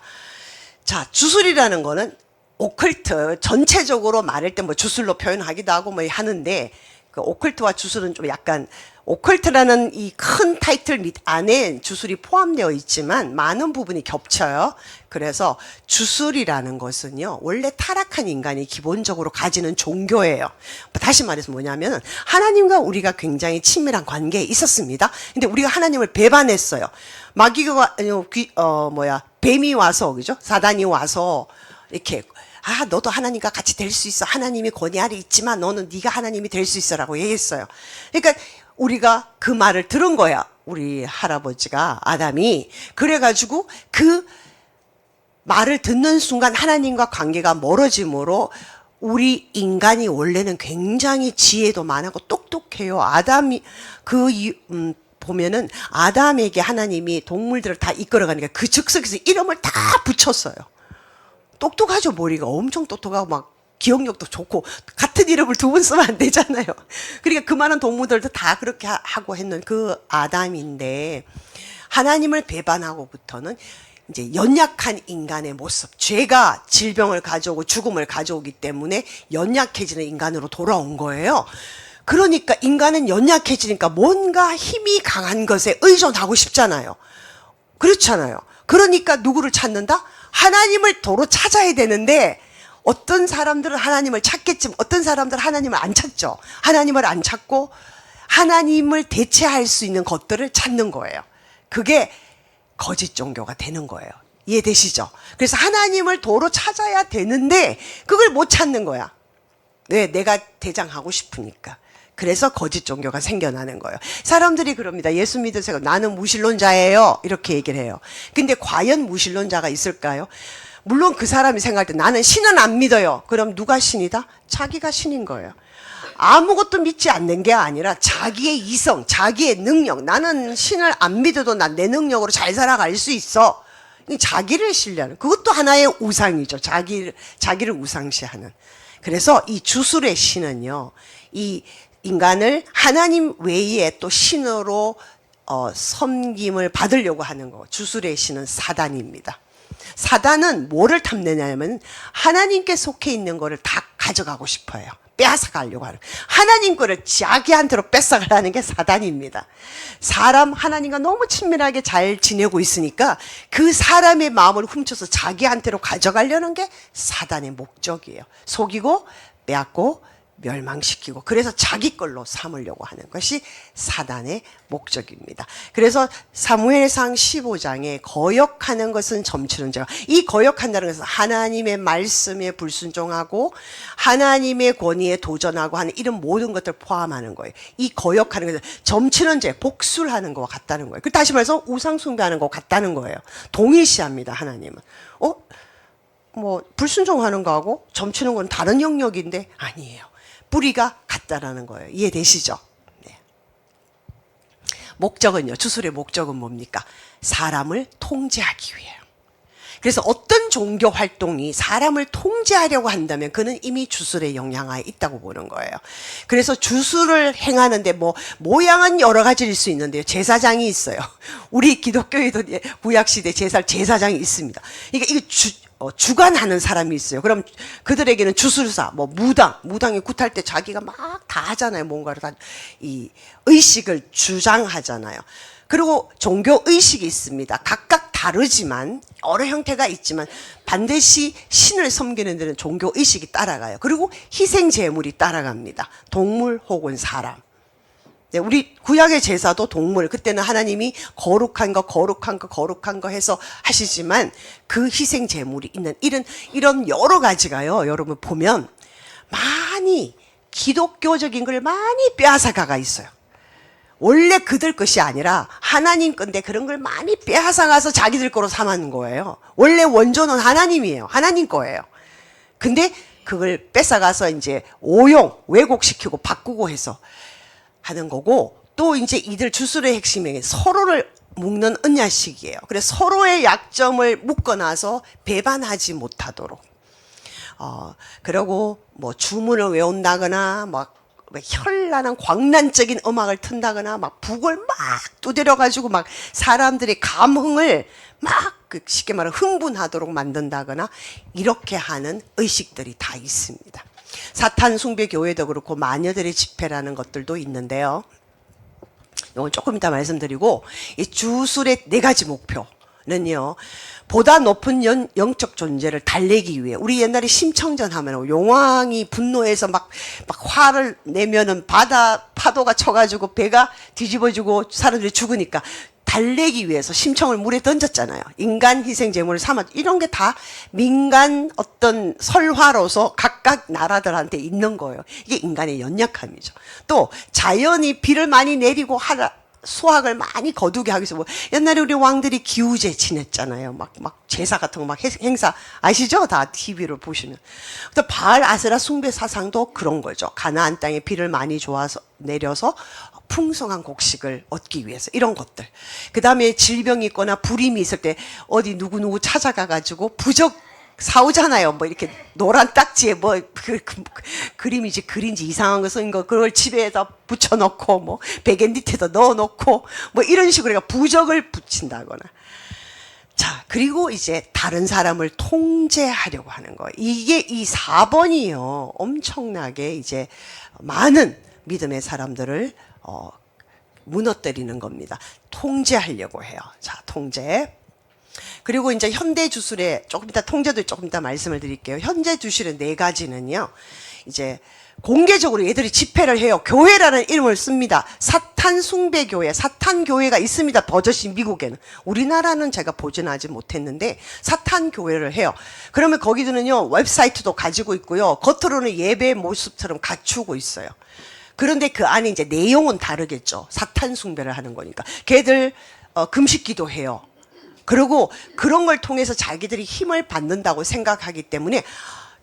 Speaker 1: 자, 주술이라는 거는 오컬트, 전체적으로 말할 때 뭐 주술로 표현하기도 하고 뭐 하는데, 그 오컬트와 주술은 좀 약간, 오컬트라는 이 큰 타이틀 밑 안에 주술이 포함되어 있지만 많은 부분이 겹쳐요. 그래서 주술이라는 것은요, 원래 타락한 인간이 기본적으로 가지는 종교예요. 다시 말해서 뭐냐면, 하나님과 우리가 굉장히 친밀한 관계에 있었습니다. 근데 우리가 하나님을 배반했어요. 마귀가, 뱀이 와서, 그죠? 사단이 와서, 이렇게, 너도 하나님과 같이 될 수 있어. 하나님이 권위 아래 있지만 너는 네가 하나님이 될 수 있어라고 얘기했어요. 그러니까 우리가 그 말을 들은 거야. 우리 할아버지가, 아담이. 그래가지고 그 말을 듣는 순간 하나님과 관계가 멀어지므로, 우리 인간이 원래는 굉장히 지혜도 많고 똑똑해요. 아담이 보면은 아담에게 하나님이 동물들을 다 이끌어가니까 그 즉석에서 이름을 다 붙였어요. 똑똑하죠. 머리가 엄청 똑똑하고 막 기억력도 좋고, 같은 이름을 두 번 쓰면 안 되잖아요. 그러니까 그 많은 동물들도 다 그렇게 하고 했는 그 아담인데, 하나님을 배반하고부터는 이제 연약한 인간의 모습, 죄가 질병을 가져오고 죽음을 가져오기 때문에 연약해지는 인간으로 돌아온 거예요. 그러니까 인간은 연약해지니까 뭔가 힘이 강한 것에 의존하고 싶잖아요. 그렇잖아요. 그러니까 누구를 찾는다? 하나님을 도로 찾아야 되는데 어떤 사람들은 하나님을 찾겠지만 어떤 사람들은 하나님을 안 찾죠. 하나님을 안 찾고 하나님을 대체할 수 있는 것들을 찾는 거예요. 그게 거짓 종교가 되는 거예요. 이해되시죠? 그래서 하나님을 도로 찾아야 되는데 그걸 못 찾는 거야. 왜? 내가 대장하고 싶으니까. 그래서 거짓 종교가 생겨나는 거예요. 사람들이 그럽니다. 예수 믿으세요. 나는 무신론자예요. 이렇게 얘기를 해요. 근데 과연 무신론자가 있을까요? 물론 그 사람이 생각할 때 나는 신은 안 믿어요. 그럼 누가 신이다? 자기가 신인 거예요. 아무것도 믿지 않는 게 아니라 자기의 이성, 자기의 능력. 나는 신을 안 믿어도 난 내 능력으로 잘 살아갈 수 있어. 자기를 신뢰하는. 그것도 하나의 우상이죠. 자기를 우상시하는. 그래서 이 주술의 신은요, 이 인간을 하나님 외에 또 신으로 섬김을 받으려고 하는 거. 주술의 신은 사단입니다. 사단은 뭐를 탐내냐면 하나님께 속해 있는 거를 다 가져가고 싶어요. 빼앗아가려고 하는. 하나님 거를 자기한테로 뺏어가려는 게 사단입니다. 사람 하나님과 너무 친밀하게 잘 지내고 있으니까 그 사람의 마음을 훔쳐서 자기한테로 가져가려는 게 사단의 목적이에요. 속이고 빼앗고 멸망시키고 그래서 자기 걸로 삼으려고 하는 것이 사단의 목적입니다. 그래서 사무엘상 15장에 거역하는 것은 점치는 죄가, 이 거역한다는 것은 하나님의 말씀에 불순종하고 하나님의 권위에 도전하고 하는 이런 모든 것들을 포함하는 거예요. 이 거역하는 것은 점치는 죄, 복수를 하는 것과 같다는 거예요. 다시 말해서 우상 숭배하는 것과 같다는 거예요. 동일시합니다. 하나님은. 뭐 불순종하는 거하고 점치는 건 다른 영역인데 아니에요. 뿌리가 같다라는 거예요. 이해되시죠? 네. 목적은요. 주술의 목적은 뭡니까? 사람을 통제하기 위해요. 그래서 어떤 종교 활동이 사람을 통제하려고 한다면 그는 이미 주술의 영향하에 있다고 보는 거예요. 그래서 주술을 행하는데 뭐 모양은 여러 가지일 수 있는데요. 제사장이 있어요. 우리 기독교에도 구약시대 제사장이 있습니다. 이게 주관하는 사람이 있어요. 그럼 그들에게는 주술사, 뭐 무당이 굿할 때 자기가 막 다 하잖아요. 뭔가를 다 이 의식을 주장하잖아요. 그리고 종교 의식이 있습니다. 각각 다르지만 여러 형태가 있지만 반드시 신을 섬기는 데는 종교 의식이 따라가요. 그리고 희생 제물이 따라갑니다. 동물 혹은 사람. 네, 우리 구약의 제사도 동물, 그때는 하나님이 거룩한 거 해서 하시지만 그 희생 제물이 있는 이런 여러 가지가요. 여러분 보면 많이 기독교적인 걸 많이 빼앗아가가 있어요. 원래 그들 것이 아니라 하나님 건데 그런 걸 많이 빼앗아가서 자기들 거로 삼는 거예요. 원래 원조는 하나님이에요. 하나님 거예요. 근데 그걸 뺏어가서 이제 왜곡시키고 바꾸고 해서 하는 거고, 또 이제 이들 주술의 핵심이 서로를 묶는 언약식이에요. 그래서 서로의 약점을 묶어놔서 배반하지 못하도록. 그리고 뭐 주문을 외운다거나 막 현란한 광란적인 음악을 튼다거나 막 북을 막 두드려가지고 막 사람들의 감흥을 막 쉽게 말하면 흥분하도록 만든다거나 이렇게 하는 의식들이 다 있습니다. 사탄 숭배 교회도 그렇고 마녀들의 집회라는 것들도 있는데요. 이건 조금 이따 말씀드리고, 이 주술의 4가지 목표는요, 보다 높은 영적 존재를 달래기 위해, 우리 옛날에 심청전 하면 용왕이 분노해서 막 화를 내면은 파도가 쳐가지고 배가 뒤집어지고 사람들이 죽으니까 달래기 위해서 심청을 물에 던졌잖아요. 인간 희생 제물을 삼아. 이런 게 다 민간 어떤 설화로서 각각 나라들한테 있는 거예요. 이게 인간의 연약함이죠. 또 자연이 비를 많이 내리고 수확을 많이 거두게 하기 위해서 옛날에 우리 왕들이 기우제 지냈잖아요. 막 제사 같은 거 막 행사 아시죠? 다 TV를 보시면. 또 바알 아세라 숭배 사상도 그런 거죠. 가나안 땅에 비를 많이 내려서 풍성한 곡식을 얻기 위해서 이런 것들. 그 다음에 질병이 있거나 불임이 있을 때 어디 누구 찾아가가지고 부적 사오잖아요. 뭐 이렇게 노란 딱지에 뭐 그림인지 글인지 이상한 거 쓴 거 그걸 집에다 붙여놓고 뭐 베개 밑에다 넣어놓고 뭐 이런 식으로 부적을 붙인다거나. 자, 그리고 이제 다른 사람을 통제하려고 하는 거예요. 이게 이 4번이요. 엄청나게 이제 많은 믿음의 사람들을 무너뜨리는 겁니다. 통제하려고 해요. 자, 통제. 그리고 이제 현대 주술에 조금 이따 통제도 조금 이따 말씀을 드릴게요. 현재 주술의 4가지는요. 이제 공개적으로 얘들이 집회를 해요. 교회라는 이름을 씁니다. 사탄 숭배 교회, 사탄 교회가 있습니다. 버젓이 미국에는. 우리나라는 제가 보진 하지 못했는데 사탄 교회를 해요. 그러면 거기들은요 웹사이트도 가지고 있고요. 겉으로는 예배 모습처럼 갖추고 있어요. 그런데 그 안에 이제 내용은 다르겠죠. 사탄 숭배를 하는 거니까. 걔들 금식기도 해요. 그리고 그런 걸 통해서 자기들이 힘을 받는다고 생각하기 때문에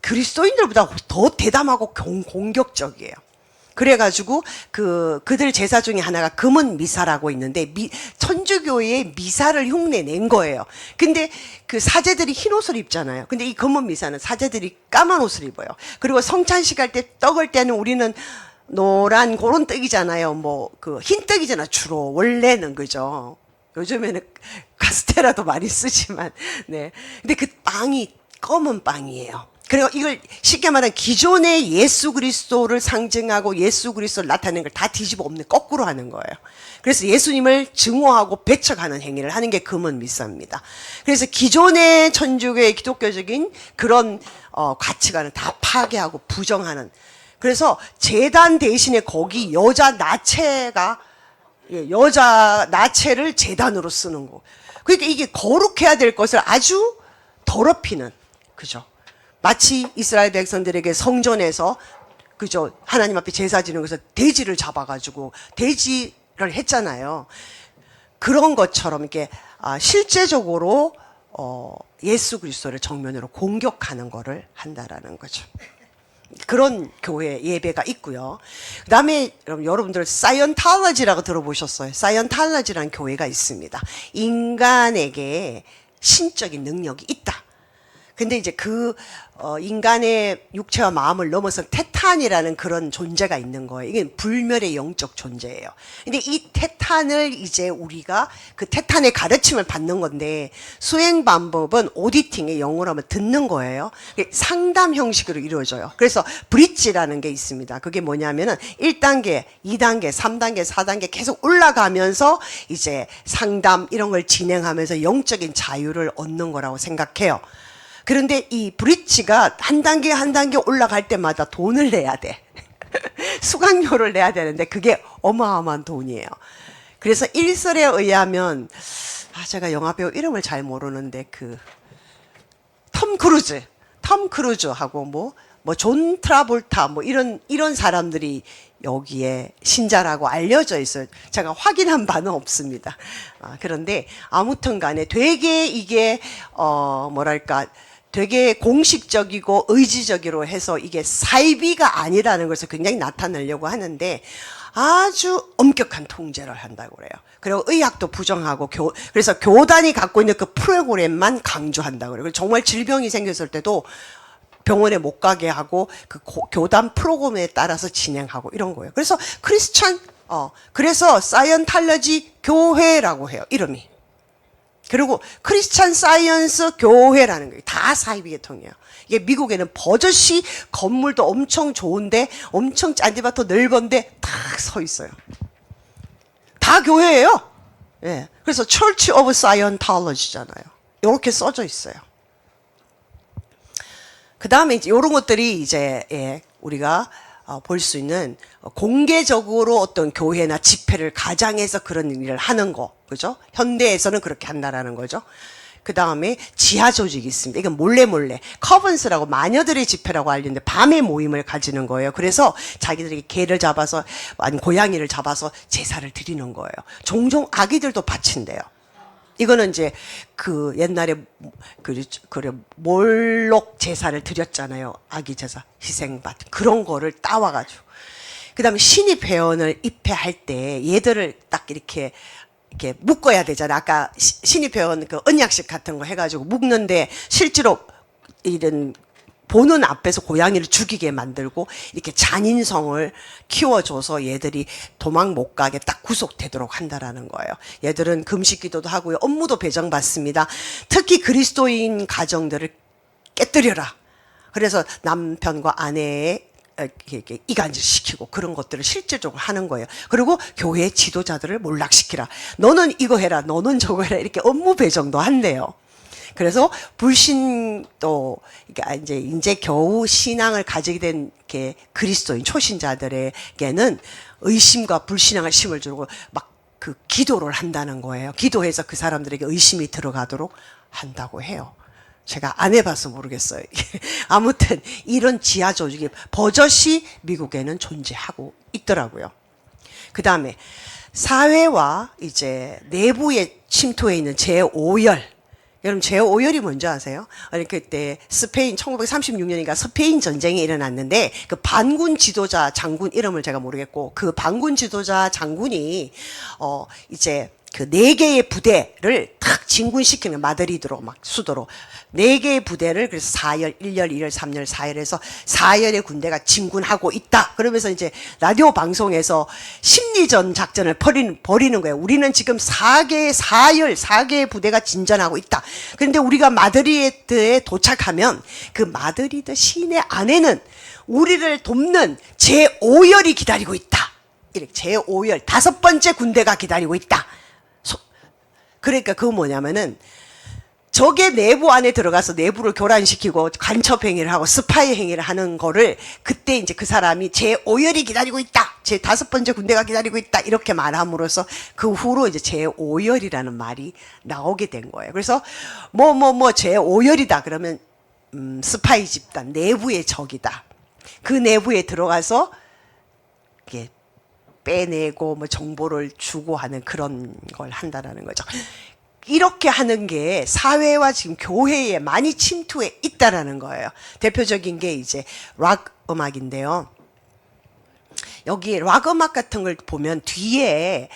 Speaker 1: 그리스도인들보다 더 대담하고 공격적이에요. 그래가지고 그들 제사 중에 하나가 금은 미사라고 있는데 천주교의 미사를 흉내 낸 거예요. 근데 그 사제들이 흰 옷을 입잖아요. 근데 이 금은 미사는 사제들이 까만 옷을 입어요. 그리고 성찬식 할 때 떡을 때는 우리는 노란 그런 떡이잖아요. 뭐 그 흰 떡이잖아 주로 원래는. 그죠? 요즘에는 카스테라도 많이 쓰지만 네. 근데 그 빵이 검은 빵이에요. 그리고 이걸 쉽게 말하면 기존의 예수 그리스도를 상징하고 예수 그리스도를 나타내는 걸 다 뒤집어 엎는 거꾸로 하는 거예요. 그래서 예수님을 증오하고 배척하는 행위를 하는 게 금은 미사입니다. 그래서 기존의 천주교의 기독교적인 그런 가치관을 다 파괴하고 부정하는. 그래서 제단 대신에 거기 여자 나체를 제단으로 쓰는 거. 그러니까 이게 거룩해야 될 것을 아주 더럽히는. 그죠? 마치 이스라엘 백성들에게 성전에서 그죠 하나님 앞에 제사 지는 것에서 돼지를 잡아가지고 돼지를 했잖아요. 그런 것처럼 이렇게 실제적으로 예수 그리스도를 정면으로 공격하는 거를 한다라는 거죠. 그런 교회 예배가 있고요. 그다음에 여러분들 사이언탈러지라고 들어보셨어요? 사이언탈러지라는 교회가 있습니다. 인간에게 신적인 능력이 있다. 근데 이제 인간의 육체와 마음을 넘어선 테탄이라는 그런 존재가 있는 거예요. 이게 불멸의 영적 존재예요. 근데 이 테탄을 이제 우리가 그 테탄의 가르침을 받는 건데 수행 방법은 오디팅의 영어로 하면 듣는 거예요. 상담 형식으로 이루어져요. 그래서 브릿지라는 게 있습니다. 그게 뭐냐면은 1단계, 2단계, 3단계, 4단계 계속 올라가면서 이제 상담 이런 걸 진행하면서 영적인 자유를 얻는 거라고 생각해요. 그런데 이 브릿지가 한 단계 한 단계 올라갈 때마다 돈을 내야 돼. 수강료를 내야 되는데 그게 어마어마한 돈이에요. 그래서 일설에 의하면 제가 영화배우 이름을 잘 모르는데 톰 크루즈하고 뭐 존 트라볼타 뭐 이런 사람들이 여기에 신자라고 알려져 있어요. 제가 확인한 바는 없습니다. 그런데 아무튼 간에 되게 이게 되게 공식적이고 의지적으로 해서 이게 사이비가 아니라는 것을 굉장히 나타내려고 하는데 아주 엄격한 통제를 한다고 그래요. 그리고 의학도 부정하고 그래서 교단이 갖고 있는 그 프로그램만 강조한다고 그래요. 정말 질병이 생겼을 때도 병원에 못 가게 하고 그 교단 프로그램에 따라서 진행하고 이런 거예요. 그래서 그래서 사이언탈러지 교회라고 해요. 이름이. 그리고 크리스찬 사이언스 교회라는 거예요. 다 사이비 계통이에요. 이게 미국에는 버젓이 건물도 엄청 좋은데 엄청 잔디밭도 넓은데 딱 서 있어요. 다 교회예요. 예. 그래서 Church of Scientology잖아요. 이렇게 써져 있어요. 그 다음에 이제 이런 것들이 이제 우리가 볼 수 있는 공개적으로 어떤 교회나 집회를 가장해서 그런 일을 하는 거, 그죠? 현대에서는 그렇게 한다라는 거죠. 그 다음에 지하 조직이 있습니다. 이건 몰래 커번스라고 마녀들의 집회라고 알리는데 밤에 모임을 가지는 거예요. 그래서 자기들이 개를 잡아서 아니 고양이를 잡아서 제사를 드리는 거예요. 종종 아기들도 바친대요. 이거는 이제 옛날에 몰록 제사를 드렸잖아요. 아기 제사, 희생받 그런 거를 따와가지고. 그 다음에 신입 회원을 입회할 때 얘들을 딱 이렇게 묶어야 되잖아. 아까 신입 회원 언약식 같은 거 해가지고 묶는데 실제로 이런 보는 앞에서 고양이를 죽이게 만들고 이렇게 잔인성을 키워줘서 얘들이 도망 못 가게 딱 구속되도록 한다라는 거예요. 얘들은 금식 기도도 하고요. 업무도 배정받습니다. 특히 그리스도인 가정들을 깨뜨려라. 그래서 남편과 아내의 이렇게 이간질시키고 그런 것들을 실질적으로 하는 거예요. 그리고 교회 지도자들을 몰락시키라. 너는 이거 해라. 너는 저거 해라. 이렇게 업무 배정도 한대요. 그래서 불신도 이제 겨우 신앙을 가지게 된 게 그리스도인 초신자들에게는 의심과 불신앙을 심어주고 막 그 기도를 한다는 거예요. 기도해서 그 사람들에게 의심이 들어가도록 한다고 해요. 제가 안 해봐서 모르겠어요. 아무튼 이런 지하 조직이 버젓이 미국에는 존재하고 있더라고요. 그 다음에 사회와 이제 내부에 침투해 있는 제5열. 여러분 제5열이 뭔지 아세요? 아니 그때 스페인 1936년인가 스페인 전쟁이 일어났는데 그 반군 지도자 장군 이름을 제가 모르겠고 그 반군 지도자 장군이 이제 그 4개의 부대를 탁 진군시키는 마드리드로 막 수도로 4개의 부대를 그래서 4열, 1열, 2열, 3열, 4열에서 4열의 군대가 진군하고 있다. 그러면서 이제 라디오 방송에서 심리전 작전을 벌이는 거예요. 우리는 지금 4개의 부대가 진전하고 있다. 그런데 우리가 마드리드에 도착하면 그 마드리드 시내 안에는 우리를 돕는 제5열이 기다리고 있다. 이렇게 제5열 5번째 군대가 기다리고 있다. 그러니까 그거 뭐냐면은 적의 내부 안에 들어가서 내부를 교란시키고 간첩 행위를 하고 스파이 행위를 하는 거를 그때 이제 그 사람이 제5열이 기다리고 있다. 제 5번째 군대가 기다리고 있다. 이렇게 말함으로써 그 후로 이제 제5열이라는 말이 나오게 된 거예요. 그래서 제5열이다. 그러면 스파이 집단 내부의 적이다. 그 내부에 들어가서 이게 빼내고 뭐 정보를 주고 하는 그런 걸 한다라는 거죠. 이렇게 하는 게 사회와 지금 교회에 많이 침투해 있다라는 거예요. 대표적인 게 이제 락 음악인데요. 여기 락 음악 같은 걸 보면 뒤에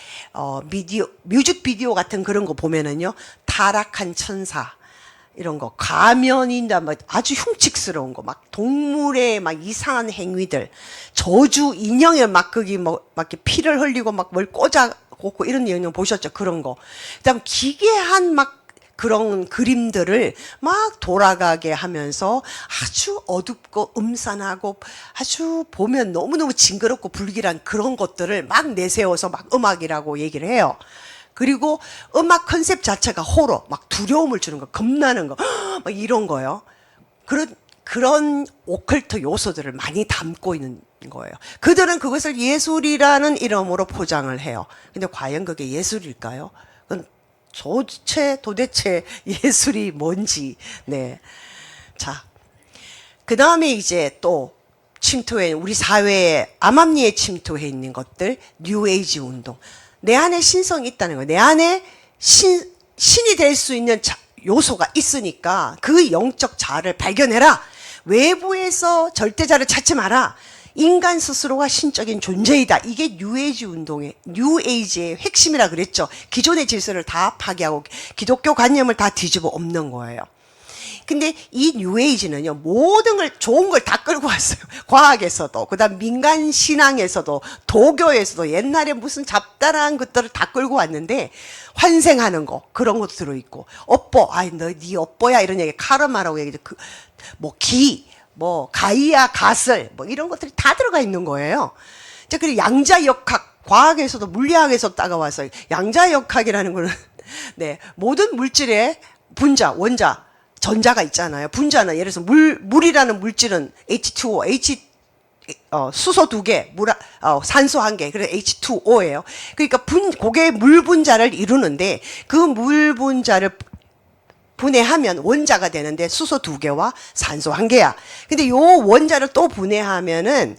Speaker 1: 뮤직비디오 같은 그런 거 보면은요. 타락한 천사 이런 거 가면이나 막 아주 흉측스러운 거 막 동물의 막 이상한 행위들 저주 인형에 막 거기 막 이렇게 피를 흘리고 막 뭘 꽂고 이런 영상 보셨죠? 그런 거. 그다음 기괴한 막 그런 그림들을 막 돌아가게 하면서 아주 어둡고 음산하고 아주 보면 너무너무 징그럽고 불길한 그런 것들을 막 내세워서 막 음악이라고 얘기를 해요. 그리고 음악 컨셉 자체가 호러, 막 두려움을 주는 거, 겁나는 거, 막 이런 거요. 그런 오컬트 요소들을 많이 담고 있는 거예요. 그들은 그것을 예술이라는 이름으로 포장을 해요. 근데 과연 그게 예술일까요? 그건 도대체 예술이 뭔지, 네. 자. 그 다음에 이제 또 우리 사회에 암암리에 침투해 있는 것들, 뉴에이지 운동. 내 안에 신성이 있다는 거예요. 내 안에 신이 될 수 있는 요소가 있으니까 그 영적 자아를 발견해라. 외부에서 절대자를 찾지 마라. 인간 스스로가 신적인 존재이다. 이게 뉴에이지의 핵심이라 그랬죠. 기존의 질서를 다 파괴하고 기독교 관념을 다 뒤집어 엎는 거예요. 근데 이 뉴에이지는요, 모든 걸, 좋은 걸 다 끌고 왔어요. 과학에서도, 그 다음 민간 신앙에서도, 도교에서도 옛날에 무슨 잡다한 것들을 다 끌고 왔는데, 환생하는 거, 그런 것도 들어있고, 네 업보야, 이런 얘기, 카르마라고 얘기죠. 가이아, 가슬, 이런 것들이 다 들어가 있는 거예요. 자, 그리고 양자역학, 과학에서도, 물리학에서 따가와서, 양자역학이라는 거는, 네, 모든 물질의 분자, 원자, 전자가 있잖아요. 분자는 예를 들어서 물이라는 물질은 H2O, 수소 2개, 산소 1개, 그래서 H2O예요. 그러니까 그게 물 분자를 이루는데 그 물 분자를 분해하면 원자가 되는데 수소 2개와 산소 1개야. 근데 요 원자를 또 분해하면은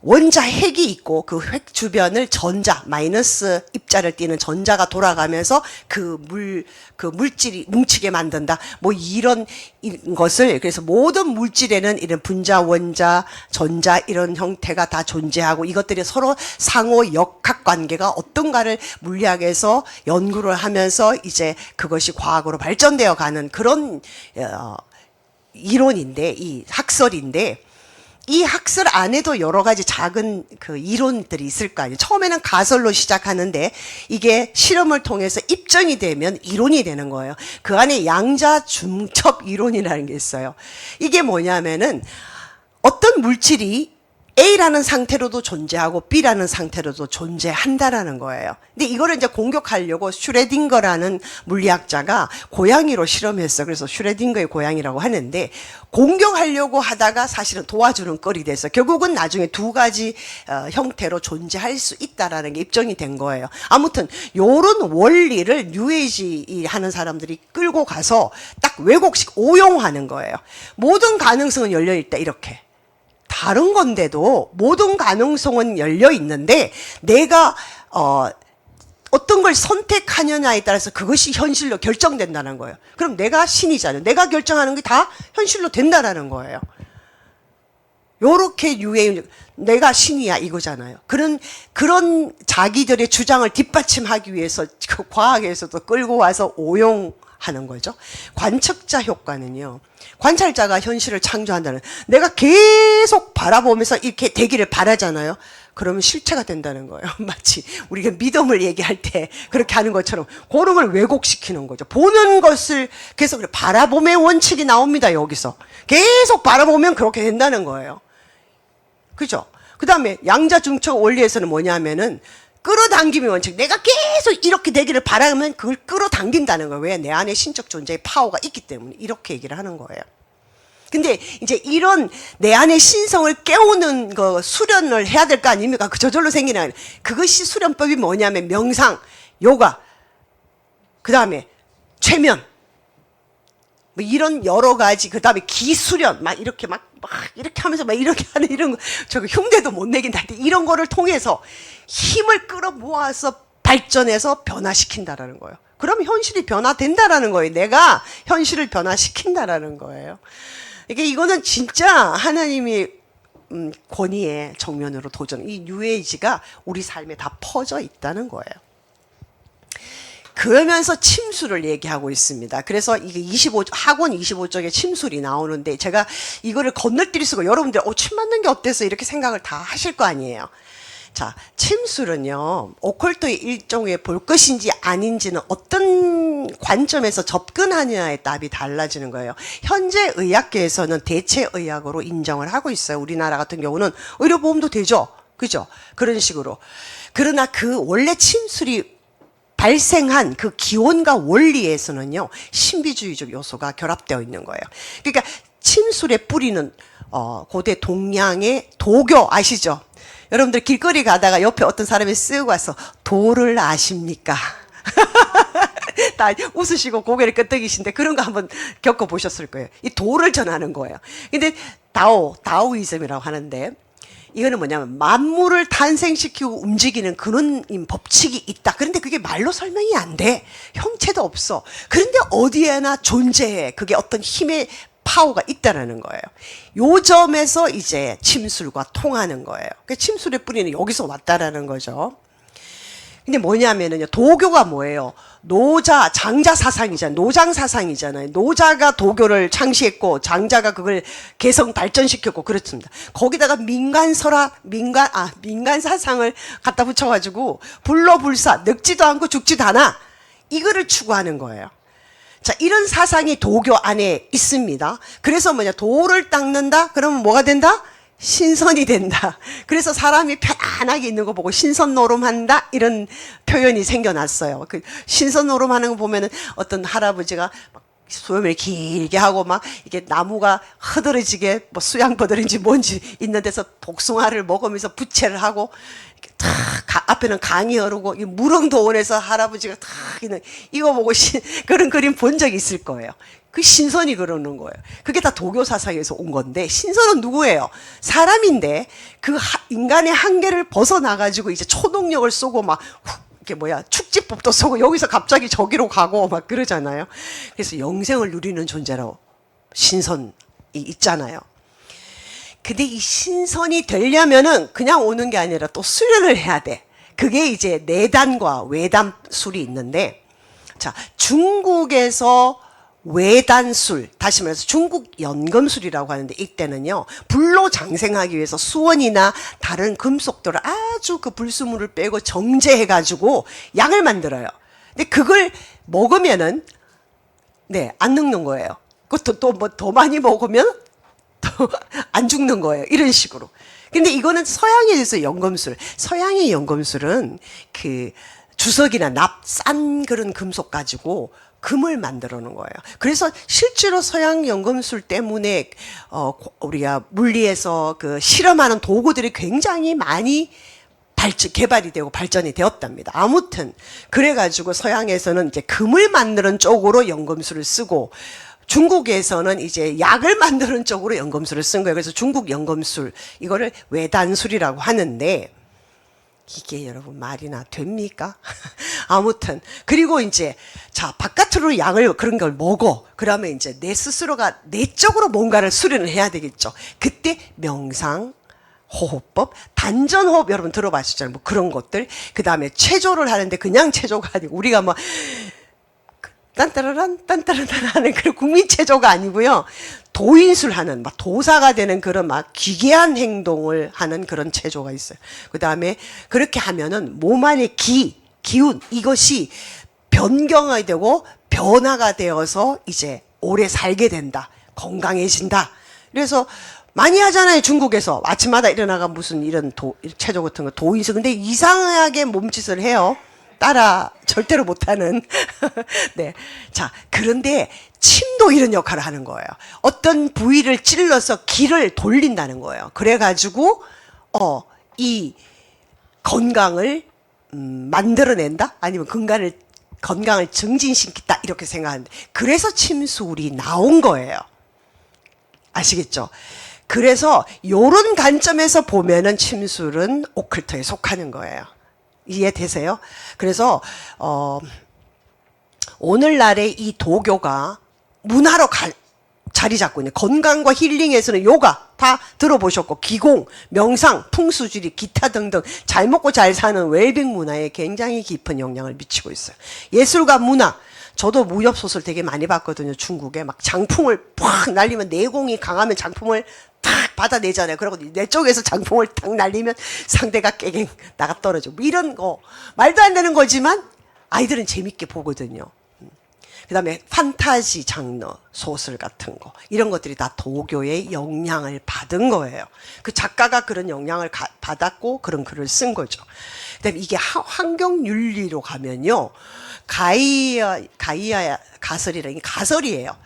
Speaker 1: 원자 핵이 있고 그 핵 주변을 전자, 마이너스 입자를 띠는 전자가 돌아가면서 그 물질이 뭉치게 만든다. 이런 것을, 그래서 모든 물질에는 이런 분자, 원자, 전자 이런 형태가 다 존재하고 이것들이 서로 상호 역학 관계가 어떤가를 물리학에서 연구를 하면서 이제 그것이 과학으로 발전되어 가는 그런, 이론인데, 이 학설인데, 이 학설 안에도 여러 가지 작은 그 이론들이 있을 거 아니에요. 처음에는 가설로 시작하는데 이게 실험을 통해서 입증이 되면 이론이 되는 거예요. 그 안에 양자 중첩 이론이라는 게 있어요. 이게 뭐냐면은 어떤 물질이 A라는 상태로도 존재하고 B라는 상태로도 존재한다라는 거예요. 근데 이거를 이제 공격하려고 슈레딩거라는 물리학자가 고양이로 실험했어. 그래서 슈레딩거의 고양이라고 하는데, 공격하려고 하다가 사실은 도와주는 꼴이 돼서 결국은 나중에 두 가지 형태로 존재할 수 있다라는 게 입증이 된 거예요. 아무튼 요런 원리를 뉴에이지 하는 사람들이 끌고 가서 딱 왜곡식 오용하는 거예요. 모든 가능성은 열려 있다, 이렇게. 다른 건데도 모든 가능성은 열려 있는데 내가 어떤 걸 선택하느냐에 따라서 그것이 현실로 결정된다는 거예요. 그럼 내가 신이잖아요. 내가 결정하는 게 다 현실로 된다는 거예요. 요렇게 유해, 내가 신이야 이거잖아요. 그런 자기들의 주장을 뒷받침하기 위해서 그 과학에서도 끌고 와서 오용하는 거죠. 관측자 효과는요, 관찰자가 현실을 창조한다는, 내가 계속 바라보면서 이렇게 되기를 바라잖아요. 그러면 실체가 된다는 거예요. 마치 우리가 믿음을 얘기할 때 그렇게 하는 것처럼 그런 걸 왜곡시키는 거죠. 보는 것을 계속 바라봄의 원칙이 나옵니다. 여기서 계속 바라보면 그렇게 된다는 거예요. 그죠? 그 다음에 양자중첩 원리에서는 뭐냐면은 끌어당김의 원칙. 내가 계속 이렇게 되기를 바라면 그걸 끌어당긴다는 거예요. 왜? 내 안에 신적 존재의 파워가 있기 때문에 이렇게 얘기를 하는 거예요. 근데 이제 이런 내 안의 신성을 깨우는 거 수련을 해야 될 거 아닙니까? 그 저절로 생기는, 그것이 수련법이 뭐냐면 명상, 요가, 그 다음에 최면, 뭐 이런 여러 가지, 그 다음에 기수련, 막 이렇게 이렇게 하면서 막 이렇게 하는 이런 거, 저거 흉내도 못 내긴다. 이런 거를 통해서 힘을 끌어 모아서 발전해서 변화시킨다라는 거예요. 그럼 현실이 변화된다라는 거예요. 내가 현실을 변화시킨다라는 거예요. 이거는 진짜 하나님이 권위의 정면으로 도전, 이 뉴에이지가 우리 삶에 다 퍼져 있다는 거예요. 그러면서 침술을 얘기하고 있습니다. 그래서 이게 학원 25쪽에 침술이 나오는데, 제가 이거를 건너뛸 수가, 여러분들 침 맞는 게 어때서 이렇게 생각을 다 하실 거 아니에요. 자, 침술은요, 오컬트의 일종의 볼 것인지 아닌지는 어떤 관점에서 접근하느냐에 따라 답이 달라지는 거예요. 현재 의학계에서는 대체 의학으로 인정을 하고 있어요. 우리나라 같은 경우는 의료보험도 되죠. 그죠? 그런 식으로. 그러나 그 원래 침술이 발생한 그 기원과 원리에서는요, 신비주의적 요소가 결합되어 있는 거예요. 그러니까 침술의 뿌리는 고대 동양의 도교 아시죠? 여러분들 길거리 가다가 옆에 어떤 사람이 쓱 와서 도를 아십니까? 다 웃으시고 고개를 끄덕이신데 그런 거 한번 겪어보셨을 거예요. 이 도를 전하는 거예요. 근데 다오이즘이라고 하는데, 이거는 뭐냐면 만물을 탄생시키고 움직이는 그런 법칙이 있다. 그런데 그게 말로 설명이 안 돼. 형체도 없어. 그런데 어디에나 존재해. 그게 어떤 힘의 파워가 있다라는 거예요. 요 점에서 이제 침술과 통하는 거예요. 그러니까 침술의 뿌리는 여기서 왔다라는 거죠. 근데 뭐냐면은요, 도교가 뭐예요? 장자 사상이잖아요. 노장 사상이잖아요. 노자가 도교를 창시했고, 장자가 그걸 개성 발전시켰고, 그렇습니다. 거기다가 민간 사상을 갖다 붙여가지고, 불로불사, 늙지도 않고 죽지도 않아. 이거를 추구하는 거예요. 자, 이런 사상이 도교 안에 있습니다. 그래서 도를 닦는다? 그러면 뭐가 된다? 신선이 된다. 그래서 사람이 편안하게 있는 거 보고 신선 노름한다? 이런 표현이 생겨났어요. 그 신선 노름하는 거 보면은 어떤 할아버지가 막 소염을 길게 하고 막 이게 나무가 흐드러지게 뭐 수양버들인지 뭔지 있는 데서 복숭아를 먹으면서 부채를 하고 탁 앞에는 강이 흐르고 이 무릉도원에서 할아버지가 탁 있는 이거 보고 그런 그림 본 적이 있을 거예요. 그 신선이 그러는 거예요. 그게 다 도교 사상에서 온 건데, 신선은 누구예요? 사람인데 그 인간의 한계를 벗어나가지고 이제 초능력을 쏘고 막 축지법도 쏘고 여기서 갑자기 저기로 가고 막 그러잖아요. 그래서 영생을 누리는 존재로 신선이 있잖아요. 근데 이 신선이 되려면은 그냥 오는 게 아니라 또 수련을 해야 돼. 그게 이제 내단과 외단술이 있는데, 자, 중국에서 외단술, 다시 말해서 중국 연금술이라고 하는데, 이때는요, 불로 장생하기 위해서 수원이나 다른 금속들을 아주 그 불순물을 빼고 정제해가지고 약을 만들어요. 근데 그걸 먹으면은, 안 늙는 거예요. 그것도 또 더 많이 먹으면 안 죽는 거예요. 이런 식으로. 근데 이거는 서양에서 연금술. 서양의 연금술은 그 주석이나 싼 그런 금속 가지고 금을 만들어 놓은 거예요. 그래서 실제로 서양 연금술 때문에 우리가 물리에서 그 실험하는 도구들이 굉장히 많이 개발이 되고 발전이 되었답니다. 아무튼 그래가지고 서양에서는 이제 금을 만드는 쪽으로 연금술을 쓰고 중국에서는 이제 약을 만드는 쪽으로 연금술을 쓴 거예요. 그래서 중국 연금술 이거를 외단술이라고 하는데 이게 여러분 말이나 됩니까? 아무튼 그리고 이제 자 바깥으로 약을 그런 걸 먹어. 그러면 이제 내 스스로가 내적으로 뭔가를 수련을 해야 되겠죠. 그때 명상 호흡법, 단전호흡 여러분 들어봤었잖아요. 뭐 그런 것들. 그 다음에 체조를 하는데 그냥 체조가 아니고 우리가 뭐 딴따라란 딴따라란 하는 그런 국민 체조가 아니고요. 도인술 하는 막 도사가 되는 그런 막 기괴한 행동을 하는 그런 체조가 있어요. 그 다음에 그렇게 하면은 몸 안의 기운 이것이 변경이 되고 변화가 되어서 이제 오래 살게 된다. 건강해진다. 그래서 많이 하잖아요. 중국에서 아침마다 일어나가 무슨 이런 체조 같은 거 도인술. 근데 이상하게 몸짓을 해요. 따라 절대로 못하는. 네. 자, 그런데 침도 이런 역할을 하는 거예요. 어떤 부위를 찔러서 기를 돌린다는 거예요. 그래가지고 이 건강을 만들어낸다? 아니면 건강을 증진시키다 이렇게 생각하는데 그래서 침술이 나온 거예요. 아시겠죠? 그래서 요런 관점에서 보면은 침술은 오컬트에 속하는 거예요. 이해되세요? 그래서 오늘날의 이 도교가 문화로 자리 잡고 있는 건강과 힐링에서는 요가 다 들어보셨고 기공, 명상, 풍수지리, 기타 등등 잘 먹고 잘 사는 웰빙 문화에 굉장히 깊은 영향을 미치고 있어요. 예술과 문화 저도 무협 소설 되게 많이 봤거든요. 중국에 막 장풍을 팍 날리면 내공이 강하면 장풍을 탁 받아내잖아요. 그리고 내 쪽에서 장풍을 탁 날리면 상대가 깨갱 나가 떨어져. 뭐 이런 거 말도 안 되는 거지만 아이들은 재밌게 보거든요. 그 다음에 판타지 장르 소설 같은 거 이런 것들이 다 도교의 영향을 받은 거예요. 그 작가가 그런 영향을 받았고 그런 글을 쓴 거죠. 그 다음에 이게 환경윤리로 가면요. 가이아 가설이라는 게 가설이에요.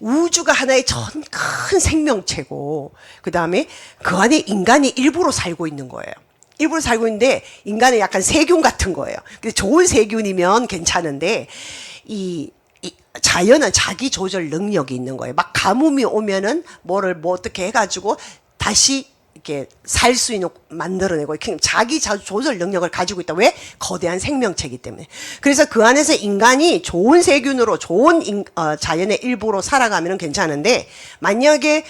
Speaker 1: 우주가 하나의 전 큰 생명체고 그 다음에 그 안에 인간이 일부러 살고 있는 거예요. 일부러 살고 있는데 인간은 약간 세균 같은 거예요. 근데 좋은 세균이면 괜찮은데 이 자연은 자기 조절 능력이 있는 거예요. 막 가뭄이 오면은 뭐 어떻게 해가지고 다시 이렇게 살 수 있는 만들어내고 자기 조절 능력을 가지고 있다. 왜? 거대한 생명체이기 때문에. 그래서 그 안에서 인간이 좋은 세균으로 좋은 자연의 일부로 살아가면 괜찮은데 만약에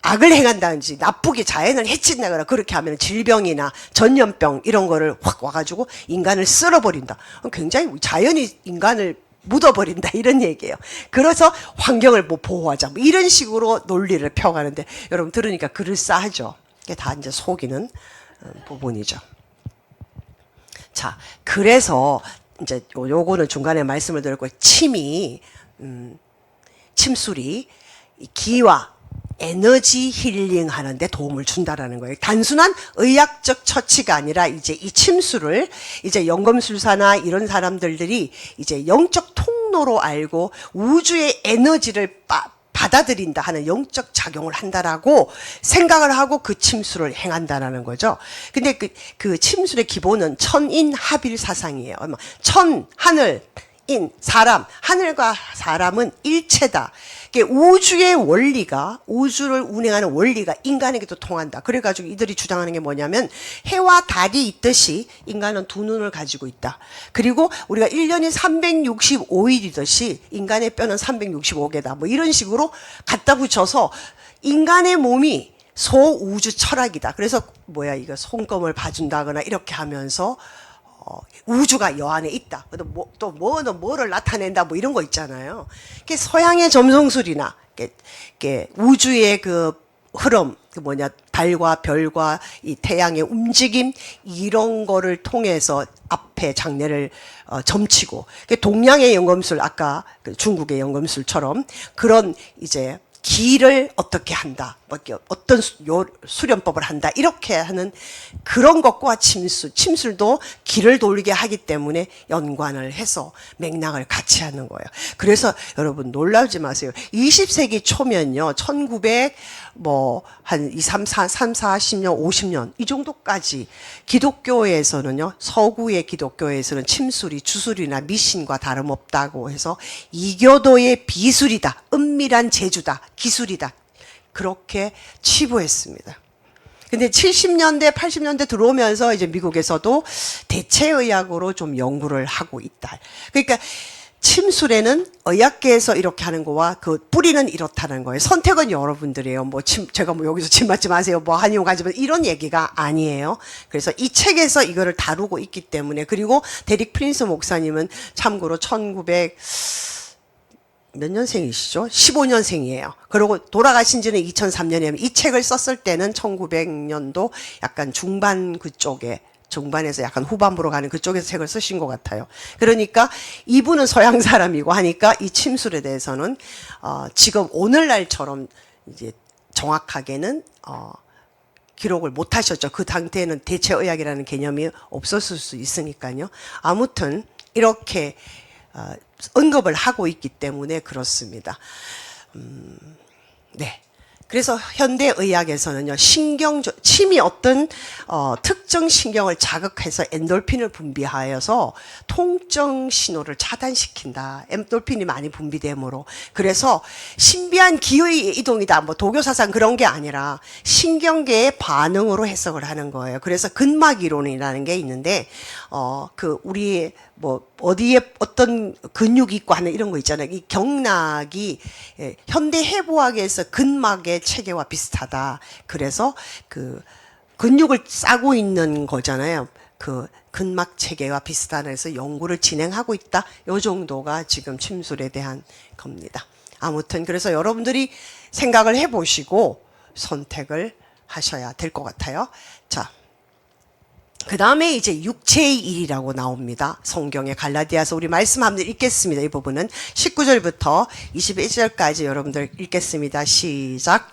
Speaker 1: 악을 행한다든지 나쁘게 자연을 해친다거나 그렇게 하면 질병이나 전염병 이런 거를 확 와가지고 인간을 쓸어버린다. 굉장히 자연이 인간을 묻어버린다 이런 얘기예요. 그래서 환경을 뭐 보호하자 뭐 이런 식으로 논리를 펴가는데 여러분 들으니까 그럴싸하죠. 이게 다 이제 속이는 부분이죠. 자, 그래서 이제 요거는 중간에 말씀을 드렸고 침술이 기와 에너지 힐링 하는데 도움을 준다라는 거예요. 단순한 의학적 처치가 아니라 이제 이 침술을 이제 연금술사나 이런 사람들이 이제 영적 통로로 알고 우주의 에너지를 받아들인다 하는 영적 작용을 한다라고 생각을 하고 그 침술을 행한다라는 거죠. 근데 그 침술의 기본은 천인합일 사상이에요. 천, 하늘, 사람, 하늘과 사람은 일체다. 우주의 원리가, 우주를 운행하는 원리가 인간에게도 통한다. 그래가지고 이들이 주장하는 게 뭐냐면 해와 달이 있듯이 인간은 두 눈을 가지고 있다. 그리고 우리가 1년이 365일이듯이 인간의 뼈는 365개다. 뭐 이런 식으로 갖다 붙여서 인간의 몸이 소우주 철학이다. 그래서 이거 손금을 봐준다거나 이렇게 하면서 우주가 여 안에 있다. 또 뭐를 나타낸다. 뭐 이런 거 있잖아요. 서양의 점성술이나 우주의 그 흐름, 달과 별과 이 태양의 움직임 이런 거를 통해서 앞에 장례를 점치고 동양의 연금술 아까 그 중국의 연금술처럼 그런 이제 기를 어떻게 한다, 뭐 어떤 수련법을 한다, 이렇게 하는 그런 것과 침술도 기를 돌리게 하기 때문에 연관을 해서 맥락을 같이 하는 거예요. 그래서 여러분 놀라지 마세요. 20세기 초면요, 1900 뭐 한 40년, 50년 이 정도까지 기독교에서는요, 서구의 기독교에서는 침술이 주술이나 미신과 다름없다고 해서 이교도의 비술이다, 은밀한 재주다, 기술이다, 그렇게 치부했습니다. 근데 70년대, 80년대 들어오면서 이제 미국에서도 대체의학으로 좀 연구를 하고 있다. 그러니까 침술에는 의학계에서 이렇게 하는 거와 그 뿌리는 이렇다는 거예요. 선택은 여러분들이에요. 뭐 제가 뭐 여기서 침 맞지 마세요, 뭐 한의원 가지 마세요, 이런 얘기가 아니에요. 그래서 이 책에서 이거를 다루고 있기 때문에. 그리고 데릭 프린스 목사님은 참고로 1900 몇 년생이시죠? 15년생이에요. 그리고 돌아가신 지는 2003년이에요. 이 책을 썼을 때는 1900년도 약간 중반 그쪽에, 중반에서 약간 후반부로 가는 그쪽에서 책을 쓰신 것 같아요. 그러니까 이분은 서양 사람이고 하니까 이 침술에 대해서는 지금 오늘날처럼 이제 정확하게는 기록을 못 하셨죠. 그 당시에는 대체의학이라는 개념이 없었을 수 있으니까요. 아무튼 이렇게 언급을 하고 있기 때문에 그렇습니다. 네. 그래서 현대의학에서는요, 침이 어떤 특정 신경을 자극해서 엔돌핀을 분비하여서 통증 신호를 차단시킨다. 엔돌핀이 많이 분비되므로. 그래서 신비한 기의 이동이다, 뭐 도교사상 그런 게 아니라 신경계의 반응으로 해석을 하는 거예요. 그래서 근막 이론이라는 게 있는데 우리 뭐 어디에 어떤 근육이 있고 하는 이런 거 있잖아요. 이 경락이 현대 해부학에서 근막의 체계와 비슷하다. 그래서 그 근육을 싸고 있는 거잖아요. 그 근막 체계와 비슷하다 해서 연구를 진행하고 있다. 요 정도가 지금 침술에 대한 겁니다. 아무튼 그래서 여러분들이 생각을 해보시고 선택을 하셔야 될 것 같아요. 자, 그 다음에 이제 육체의 일이라고 나옵니다. 성경의 갈라디아서 우리 말씀 한번 읽겠습니다. 이 부분은 19절부터 21절까지 여러분들 읽겠습니다. 시작.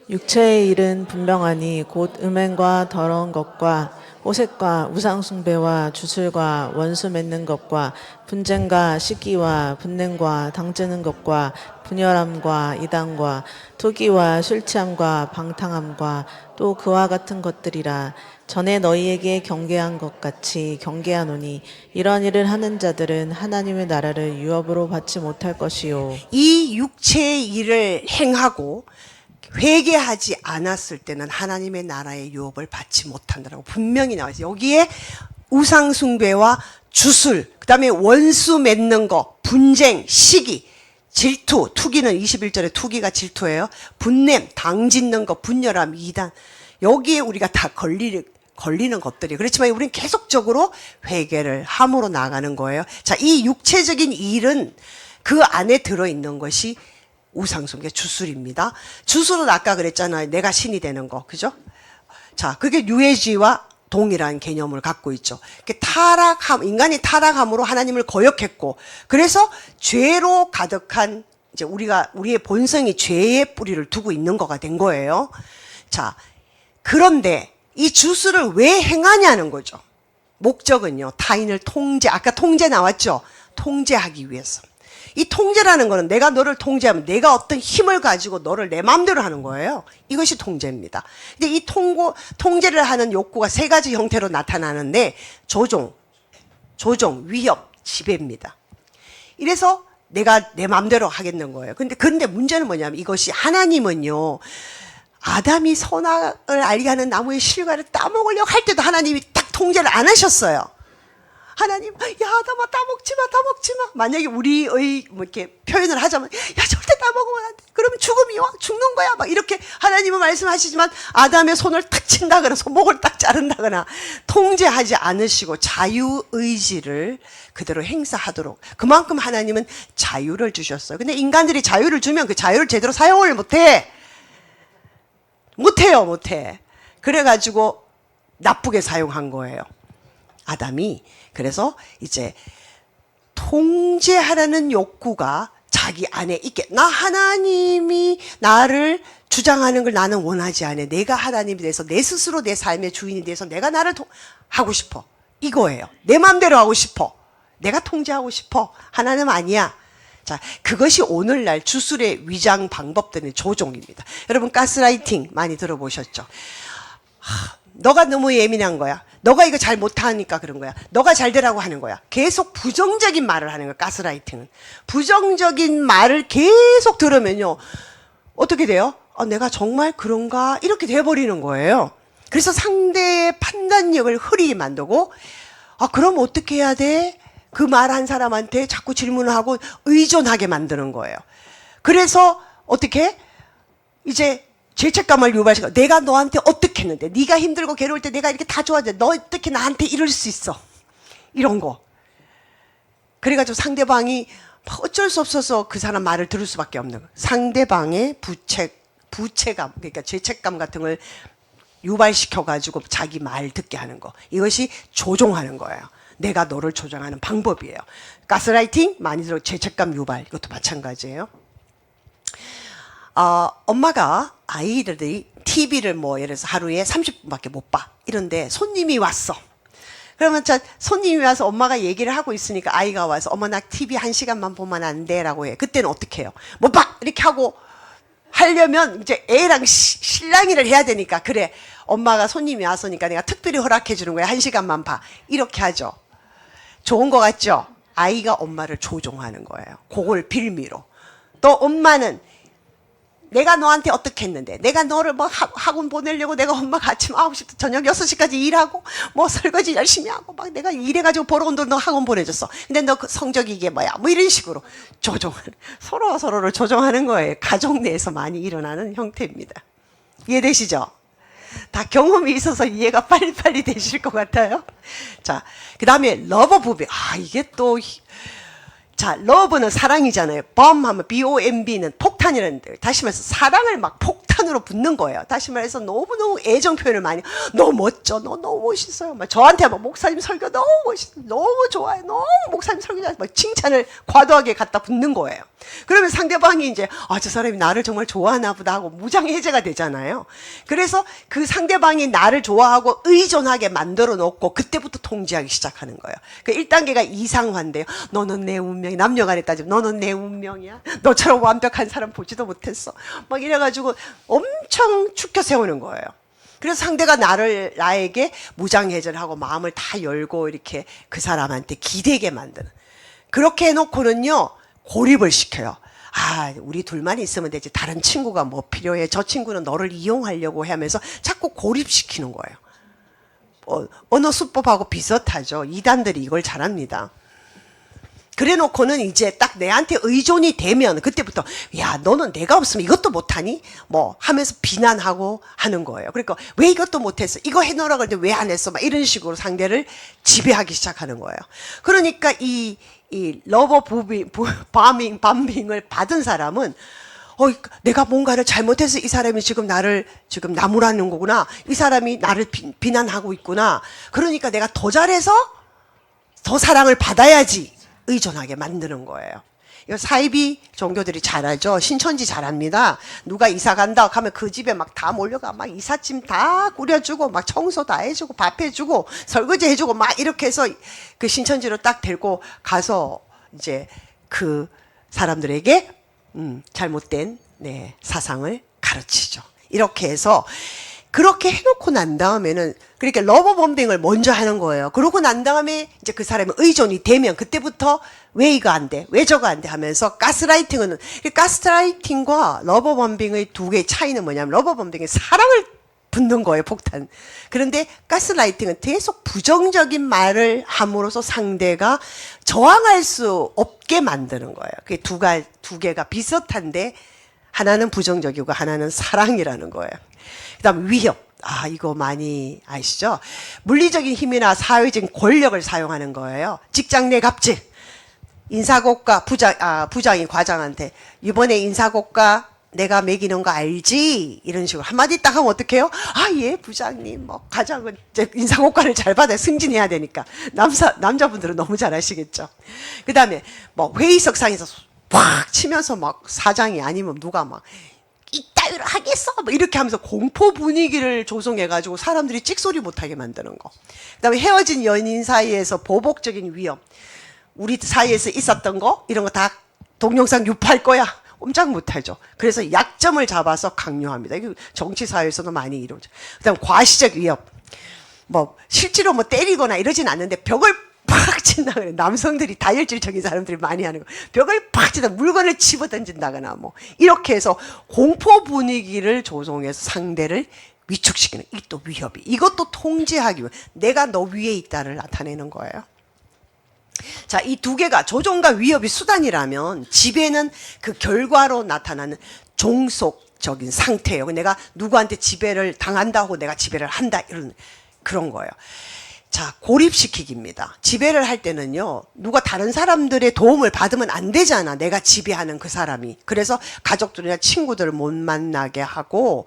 Speaker 3: 육체의 일은 분명하니 곧 음행과 더러운 것과 호색과 우상숭배와 주술과 원수 맺는 것과 분쟁과 시기와 분냄과 당뜨는 것과 분열함과 이단과 투기와 술 취함과 방탕함과 또 그와 같은 것들이라. 전에 너희에게 경계한 것 같이 경계하노니 이런 일을 하는 자들은 하나님의 나라를 유업으로 받지 못할 것이요.
Speaker 1: 이 육체의 일을 행하고 회개하지 않았을 때는 하나님의 나라의 유업을 받지 못한다라고 분명히 나와 있어요. 여기에 우상숭배와 주술, 그 다음에 원수 맺는 거, 분쟁, 시기, 질투, 투기는 21절에 투기가 질투예요. 분냄, 당짓는 거, 분열함, 이단. 여기에 우리가 다 걸리는 것들이. 그렇지만 우리는 계속적으로 회개를 함으로 나가는 거예요. 자, 이 육체적인 일은 그 안에 들어있는 것이 우상숭배, 주술입니다. 주술은 아까 그랬잖아요. 내가 신이 되는 거. 그죠? 자, 그게 유해지와 동일한 개념을 갖고 있죠. 인간이 타락함으로 하나님을 거역했고, 그래서 죄로 가득한, 이제 우리의 본성이 죄의 뿌리를 두고 있는 거가 된 거예요. 자, 그런데 이 주술을 왜 행하냐는 거죠. 목적은요, 타인을 아까 통제 나왔죠? 통제하기 위해서. 이 통제라는 거는 내가 너를 통제하면 내가 어떤 힘을 가지고 너를 내 마음대로 하는 거예요. 이것이 통제입니다. 근데 이 통제를 하는 욕구가 세 가지 형태로 나타나는데 조종, 위협, 지배입니다. 이래서 내가 내 마음대로 하겠는 거예요. 근데 문제는 뭐냐면 이것이 하나님은요, 아담이 선악을 알게 하는 나무의 실과를 따먹으려고 할 때도 하나님이 딱 통제를 안 하셨어요. 하나님, 야, 아담아, 따먹지 마. 만약에 우리의, 이렇게 표현을 하자면, 야, 절대 따먹으면 안 돼. 그러면 죽음이 와. 죽는 거야. 막 이렇게 하나님은 말씀하시지만, 아담의 손을 탁 친다거나, 손목을 딱 자른다거나, 통제하지 않으시고, 자유의지를 그대로 행사하도록. 그만큼 하나님은 자유를 주셨어요. 근데 인간들이 자유를 주면 그 자유를 제대로 사용을 못해. 못해. 그래가지고, 나쁘게 사용한 거예요. 아담이. 그래서 이제 통제하라는 욕구가 자기 안에 있게. 나 하나님이 나를 주장하는 걸 나는 원하지 않아. 내가 하나님이 돼서 내 스스로 내 삶의 주인이 돼서 내가 나를 하고 싶어. 이거예요. 내 마음대로 하고 싶어. 내가 통제하고 싶어. 하나님 아니야. 자, 그것이 오늘날 주술의 위장 방법들의 조종입니다. 여러분 가스라이팅 많이 들어보셨죠? 너가 너무 예민한 거야. 너가 이거 잘 못하니까 그런 거야. 너가 잘 되라고 하는 거야. 계속 부정적인 말을 하는 거야. 가스라이팅은. 부정적인 말을 계속 들으면요. 어떻게 돼요? 내가 정말 그런가? 이렇게 돼버리는 거예요. 그래서 상대의 판단력을 흐리게 만들고 그럼 어떻게 해야 돼? 그 말 한 사람한테 자꾸 질문을 하고 의존하게 만드는 거예요. 그래서 어떻게? 이제 죄책감을 유발시켜. 내가 너한테 어떻게 했는데? 네가 힘들고 괴로울 때 내가 이렇게 다 좋아하는데 너 어떻게 나한테 이럴 수 있어? 이런 거. 그래가지고 상대방이 어쩔 수 없어서 그 사람 말을 들을 수밖에 없는 거예요. 상대방의 부채감, 그러니까 죄책감 같은 걸 유발시켜가지고 자기 말 듣게 하는 거. 이것이 조종하는 거예요. 내가 너를 조종하는 방법이에요. 가스라이팅 많이 들어 죄책감 유발 이것도 마찬가지예요. 엄마가 아이들이 TV를 뭐 예를 들어서 하루에 30분밖에 못 봐. 이런데 손님이 왔어. 그러면 손님이 와서 엄마가 얘기를 하고 있으니까 아이가 와서 엄마 나 TV 1시간만 보면 안 돼 라고 해. 그때는 어떻게 해요? 못 봐! 이렇게 하고 하려면 이제 애랑 실랑이를 해야 되니까 그래 엄마가 손님이 왔으니까 내가 특별히 허락해 주는 거야. 1시간만 봐. 이렇게 하죠. 좋은 거 같죠? 아이가 엄마를 조종하는 거예요. 그걸 빌미로. 또 엄마는 내가 너한테 어떻게 했는데 내가 너를 뭐 학원 보내려고 내가 엄마가 아침 9시부터 저녁 6시까지 일하고 뭐 설거지 열심히 하고 막 내가 일해가지고 벌어온 돈 너 학원 보내줬어. 근데 너 그 성적이 이게 뭐야? 뭐 이런 식으로 조종하는 서로를 조종하는 거예요. 가족 내에서 많이 일어나는 형태입니다. 이해되시죠? 다 경험이 있어서 이해가 빨리빨리 되실 것 같아요. 자, 그 다음에 러버 부비. 이게 또 자, 러브는 사랑이잖아요. bomb 하면 BOMB는 폭탄이라는 데. 다시 말해서 사랑을 막 폭탄으로 붓는 거예요. 다시 말해서 너무너무 애정 표현을 많이. 너 멋져. 너 너무 멋있어요. 막 저한테 막 목사님 설교 너무 멋있어. 너무 좋아요. 너무 목사님 설교 잘해. 막 칭찬을 과도하게 갖다 붓는 거예요. 그러면 상대방이 이제 저 사람이 나를 정말 좋아하나 보다 하고 무장해제가 되잖아요. 그래서 그 상대방이 나를 좋아하고 의존하게 만들어 놓고 그때부터 통제하기 시작하는 거예요. 그 1단계가 이상화인데요. 너는 내 운명이 남녀간에 따지면 너는 내 운명이야. 너처럼 완벽한 사람 보지도 못했어. 막 이래가지고 엄청 축켜 세우는 거예요. 그래서 상대가 나에게 무장해제를 하고 마음을 다 열고 이렇게 그 사람한테 기대게 만드는. 그렇게 해놓고는요. 고립을 시켜요. 우리 둘만 있으면 되지. 다른 친구가 뭐 필요해. 저 친구는 너를 이용하려고 하면서 자꾸 고립시키는 거예요. 언어 수법하고 비슷하죠. 이단들이 이걸 잘합니다. 그래 놓고는 이제 딱 내한테 의존이 되면 그때부터 야 너는 내가 없으면 이것도 못하니? 뭐 하면서 비난하고 하는 거예요. 그러니까 왜 이것도 못했어? 이거 해놓으라고 했는데 왜 안 했어? 막 이런 식으로 상대를 지배하기 시작하는 거예요. 그러니까 이 러버 밤빙을 받은 사람은 내가 뭔가를 잘못해서 이 사람이 지금 나를 지금 나무라는 거구나. 이 사람이 나를 비난하고 있구나. 그러니까 내가 더 잘해서 더 사랑을 받아야지. 의존하게 만드는 거예요. 이거 사이비 종교들이 잘 알죠. 신천지 잘합니다. 누가 이사 간다 하면 그 집에 막 다 몰려가 막 이삿짐 다 꾸려주고 막 청소 다 해주고 밥 해주고 설거지 해주고 막 이렇게 해서 그 신천지로 딱 데리고 가서 이제 그 사람들에게 잘못된 사상을 가르치죠. 이렇게 해서 그렇게 해놓고 난 다음에는 그러니까 러버 범빙을 먼저 하는 거예요. 그러고 난 다음에 이제 그 사람이 의존이 되면 그때부터 왜 이거 안 돼? 왜 저거 안 돼? 하면서 가스라이팅과 러버 범빙의 두 개의 차이는 뭐냐면 러버 범빙은 사랑을 붓는 거예요. 폭탄. 그런데 가스라이팅은 계속 부정적인 말을 함으로써 상대가 저항할 수 없게 만드는 거예요. 그게 두 개가 비슷한데 하나는 부정적이고 하나는 사랑이라는 거예요. 그 다음 위협. 이거 많이 아시죠? 물리적인 힘이나 사회적인 권력을 사용하는 거예요. 직장 내 갑질. 인사고과 부장이 과장한테 이번에 인사고과 내가 매기는 거 알지? 이런 식으로 한마디 딱 하면 어떡해요? 예, 부장님, 뭐, 과장은 이제 인사고과를 잘 받아야 승진해야 되니까. 남자분들은 너무 잘 아시겠죠? 그 다음에, 뭐, 회의석상에서 팍 치면서 막 사장이 아니면 누가 막 이따위로 하겠어 뭐 이렇게 하면서 공포 분위기를 조성해가지고 사람들이 찍소리 못하게 만드는 거. 그다음에 헤어진 연인 사이에서 보복적인 위협, 우리 사이에서 있었던 거 이런 거 다 동영상 유포할 거야. 꼼짝 못하죠. 그래서 약점을 잡아서 강요합니다. 이게 정치 사회에서도 많이 이루어져. 그다음 과시적 위협, 뭐 실제로 뭐 때리거나 이러진 않는데 벽을 팍 친다 그래. 남성들이 다혈질적인 사람들이 많이 하는 거. 벽을 팍 친다, 물건을 집어 던진다거나 뭐 이렇게 해서 공포 분위기를 조성해서 상대를 위축시키는, 이 또 위협이. 이것도 통제하기 위해 내가 너 위에 있다를 나타내는 거예요. 자, 이 두 개가 조종과 위협이 수단이라면 지배는 그 결과로 나타나는 종속적인 상태예요. 내가 누구한테 지배를 당한다고 내가 지배를 한다 이런 그런 거예요. 자, 고립시키기입니다. 지배를 할 때는요, 누가 다른 사람들의 도움을 받으면 안 되잖아. 내가 지배하는 그 사람이. 그래서 가족들이나 친구들을 못 만나게 하고,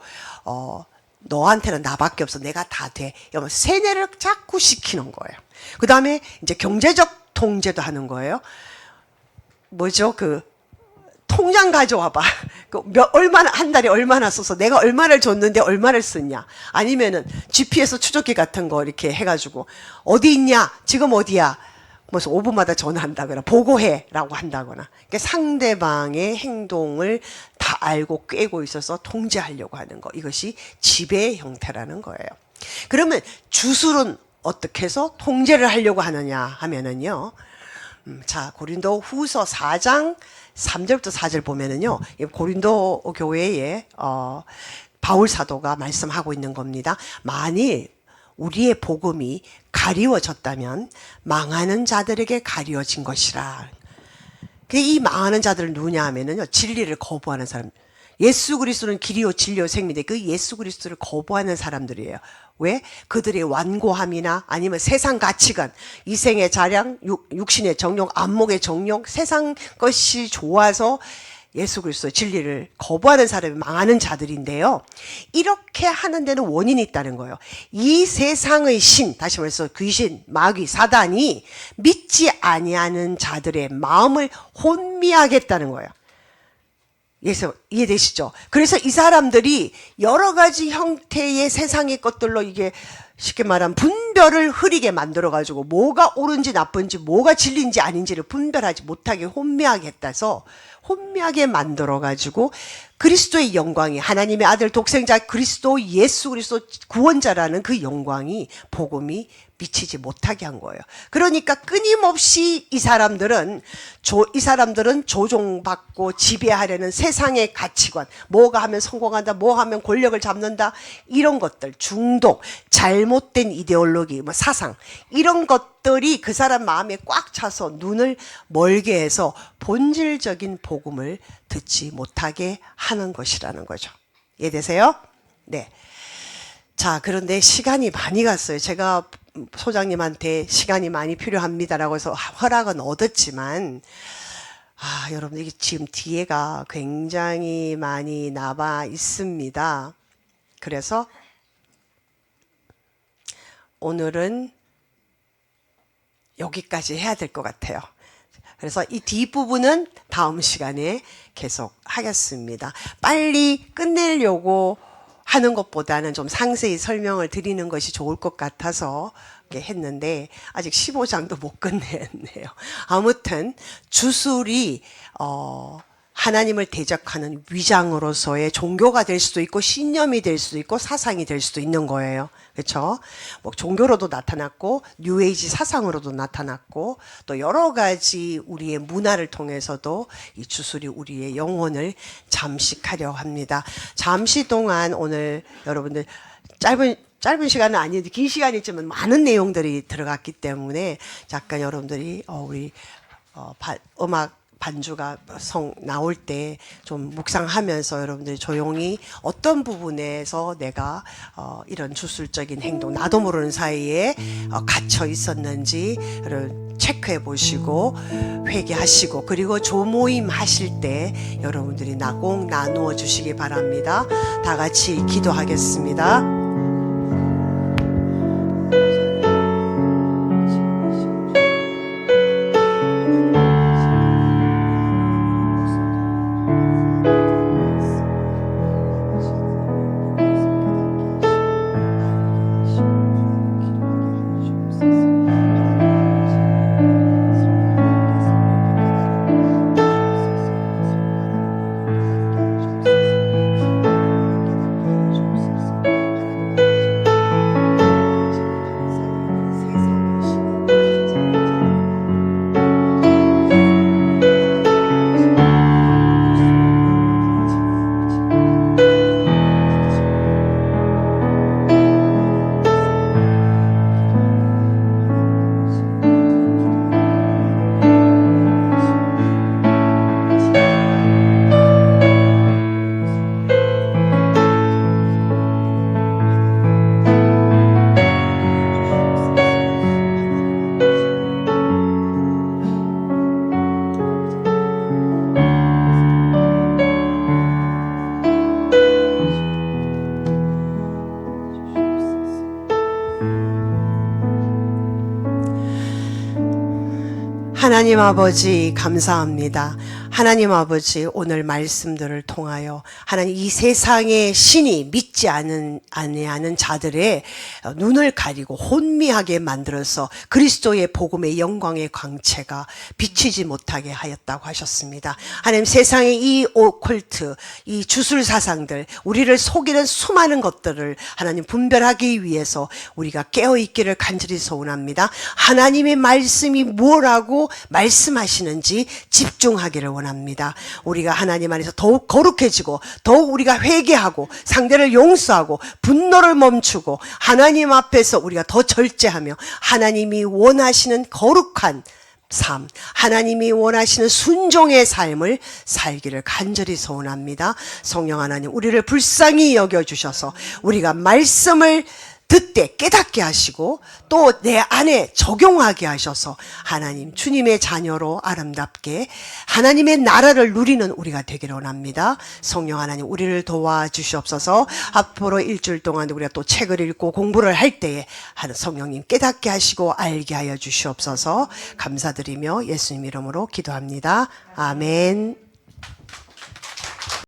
Speaker 1: 너한테는 나밖에 없어. 내가 다 돼. 이러면서 세뇌를 자꾸 시키는 거예요. 그 다음에 이제 경제적 통제도 하는 거예요. 뭐죠? 통장 가져와봐. 얼마나, 한 달에 얼마나 써서 내가 얼마를 줬는데 얼마를 썼냐. 아니면은 GPS 추적기 같은 거 이렇게 해가지고 어디 있냐? 지금 어디야? 무슨 5분마다 전화한다거나 보고해 라고 한다거나. 그러니까 상대방의 행동을 다 알고 꿰고 있어서 통제하려고 하는 거. 이것이 지배의 형태라는 거예요. 그러면 주술은 어떻게 해서 통제를 하려고 하느냐 하면은요. 자, 고린도 후서 4장 3절부터 4절 보면은요, 고린도 교회에, 바울 사도가 말씀하고 있는 겁니다. 만일 우리의 복음이 가리워졌다면 망하는 자들에게 가리워진 것이라. 이 망하는 자들은 누구냐 하면은요, 진리를 거부하는 사람. 예수 그리스도는 길이요 진리요 생명인데 그 예수 그리스도를 거부하는 사람들이에요. 왜? 그들의 완고함이나 아니면 세상 가치관, 이생의 자랑, 육신의 정욕, 안목의 정욕, 세상 것이 좋아서 예수 그리스도의 진리를 거부하는 사람이 망하는 자들인데요. 이렇게 하는 데는 원인이 있다는 거예요. 이 세상의 신, 다시 말해서 귀신, 마귀, 사단이 믿지 아니하는 자들의 마음을 혼미하겠다는 거예요. 이해되시죠? 그래서 이 사람들이 여러 가지 형태의 세상의 것들로 이게 쉽게 말하면 분별을 흐리게 만들어가지고 뭐가 옳은지 나쁜지 뭐가 진리인지 아닌지를 분별하지 못하게 혼미하게 했다서 혼미하게 만들어가지고 그리스도의 영광이 하나님의 아들 독생자 그리스도 예수 그리스도 구원자라는 그 영광이 복음이 미치지 못하게 한 거예요. 그러니까 끊임없이 이 사람들은 조종받고 지배하려는 세상의 가치관, 뭐가 하면 성공한다, 뭐 하면 권력을 잡는다, 이런 것들, 중독, 잘못된 이데올로기, 뭐 사상, 이런 것들이 그 사람 마음에 꽉 차서 눈을 멀게 해서 본질적인 복음을 듣지 못하게 하는 것이라는 거죠. 이해되세요? 네. 자, 그런데 시간이 많이 갔어요. 제가 소장님한테 시간이 많이 필요합니다라고 해서 허락은 얻었지만, 여러분, 이게 지금 뒤에가 굉장히 많이 남아 있습니다. 그래서 오늘은 여기까지 해야 될 것 같아요. 그래서 이 뒷부분은 다음 시간에 계속 하겠습니다. 빨리 끝내려고 하는 것보다는 좀 상세히 설명을 드리는 것이 좋을 것 같아서 이렇게 했는데 아직 15장도 못 끝냈네요. 아무튼 주술이 하나님을 대적하는 위장으로서의 종교가 될 수도 있고 신념이 될 수도 있고 사상이 될 수도 있는 거예요. 그렇죠? 뭐 종교로도 나타났고 뉴에이지 사상으로도 나타났고 또 여러 가지 우리의 문화를 통해서도 이 주술이 우리의 영혼을 잠식하려 합니다. 잠시 동안 오늘 여러분들 짧은 시간은 아닌데 긴 시간이지만 많은 내용들이 들어갔기 때문에 잠깐 여러분들이 우리 음악 반주가 나올 때 좀 묵상하면서 여러분들이 조용히 어떤 부분에서 내가 이런 주술적인 행동 나도 모르는 사이에 갇혀 있었는지 체크해 보시고 회개하시고 그리고 조모임 하실 때 여러분들이 꼭 나누어 주시기 바랍니다. 다 같이 기도하겠습니다. 하나님 아버지 감사합니다. 하나님 아버지 오늘 말씀들을 통하여 하나님 이 세상의 신이 믿지 아니하는 자들의 눈을 가리고 혼미하게 만들어서 그리스도의 복음의 영광의 광채가 비치지 못하게 하였다고 하셨습니다. 하나님 세상의 이 오컬트, 이 주술 사상들, 우리를 속이는 수많은 것들을 하나님 분별하기 위해서 우리가 깨어있기를 간절히 소원합니다. 하나님의 말씀이 뭐라고 말씀하시는지 집중하기를 원합니다. 우리가 하나님 안에서 더욱 거룩해지고 더욱 우리가 회개하고 상대를 용서하고 분노를 멈추고 하나님 앞에서 우리가 더 절제하며 하나님이 원하시는 거룩한 삶, 하나님이 원하시는 순종의 삶을 살기를 간절히 소원합니다. 성령 하나님, 우리를 불쌍히 여겨주셔서 우리가 말씀을 듣되 깨닫게 하시고 또 내 안에 적용하게 하셔서 하나님 주님의 자녀로 아름답게 하나님의 나라를 누리는 우리가 되기를 원합니다. 성령 하나님 우리를 도와주시옵소서. 앞으로 일주일 동안 우리가 또 책을 읽고 공부를 할 때에 성령님 깨닫게 하시고 알게 하여 주시옵소서. 감사드리며 예수님 이름으로 기도합니다. 아멘.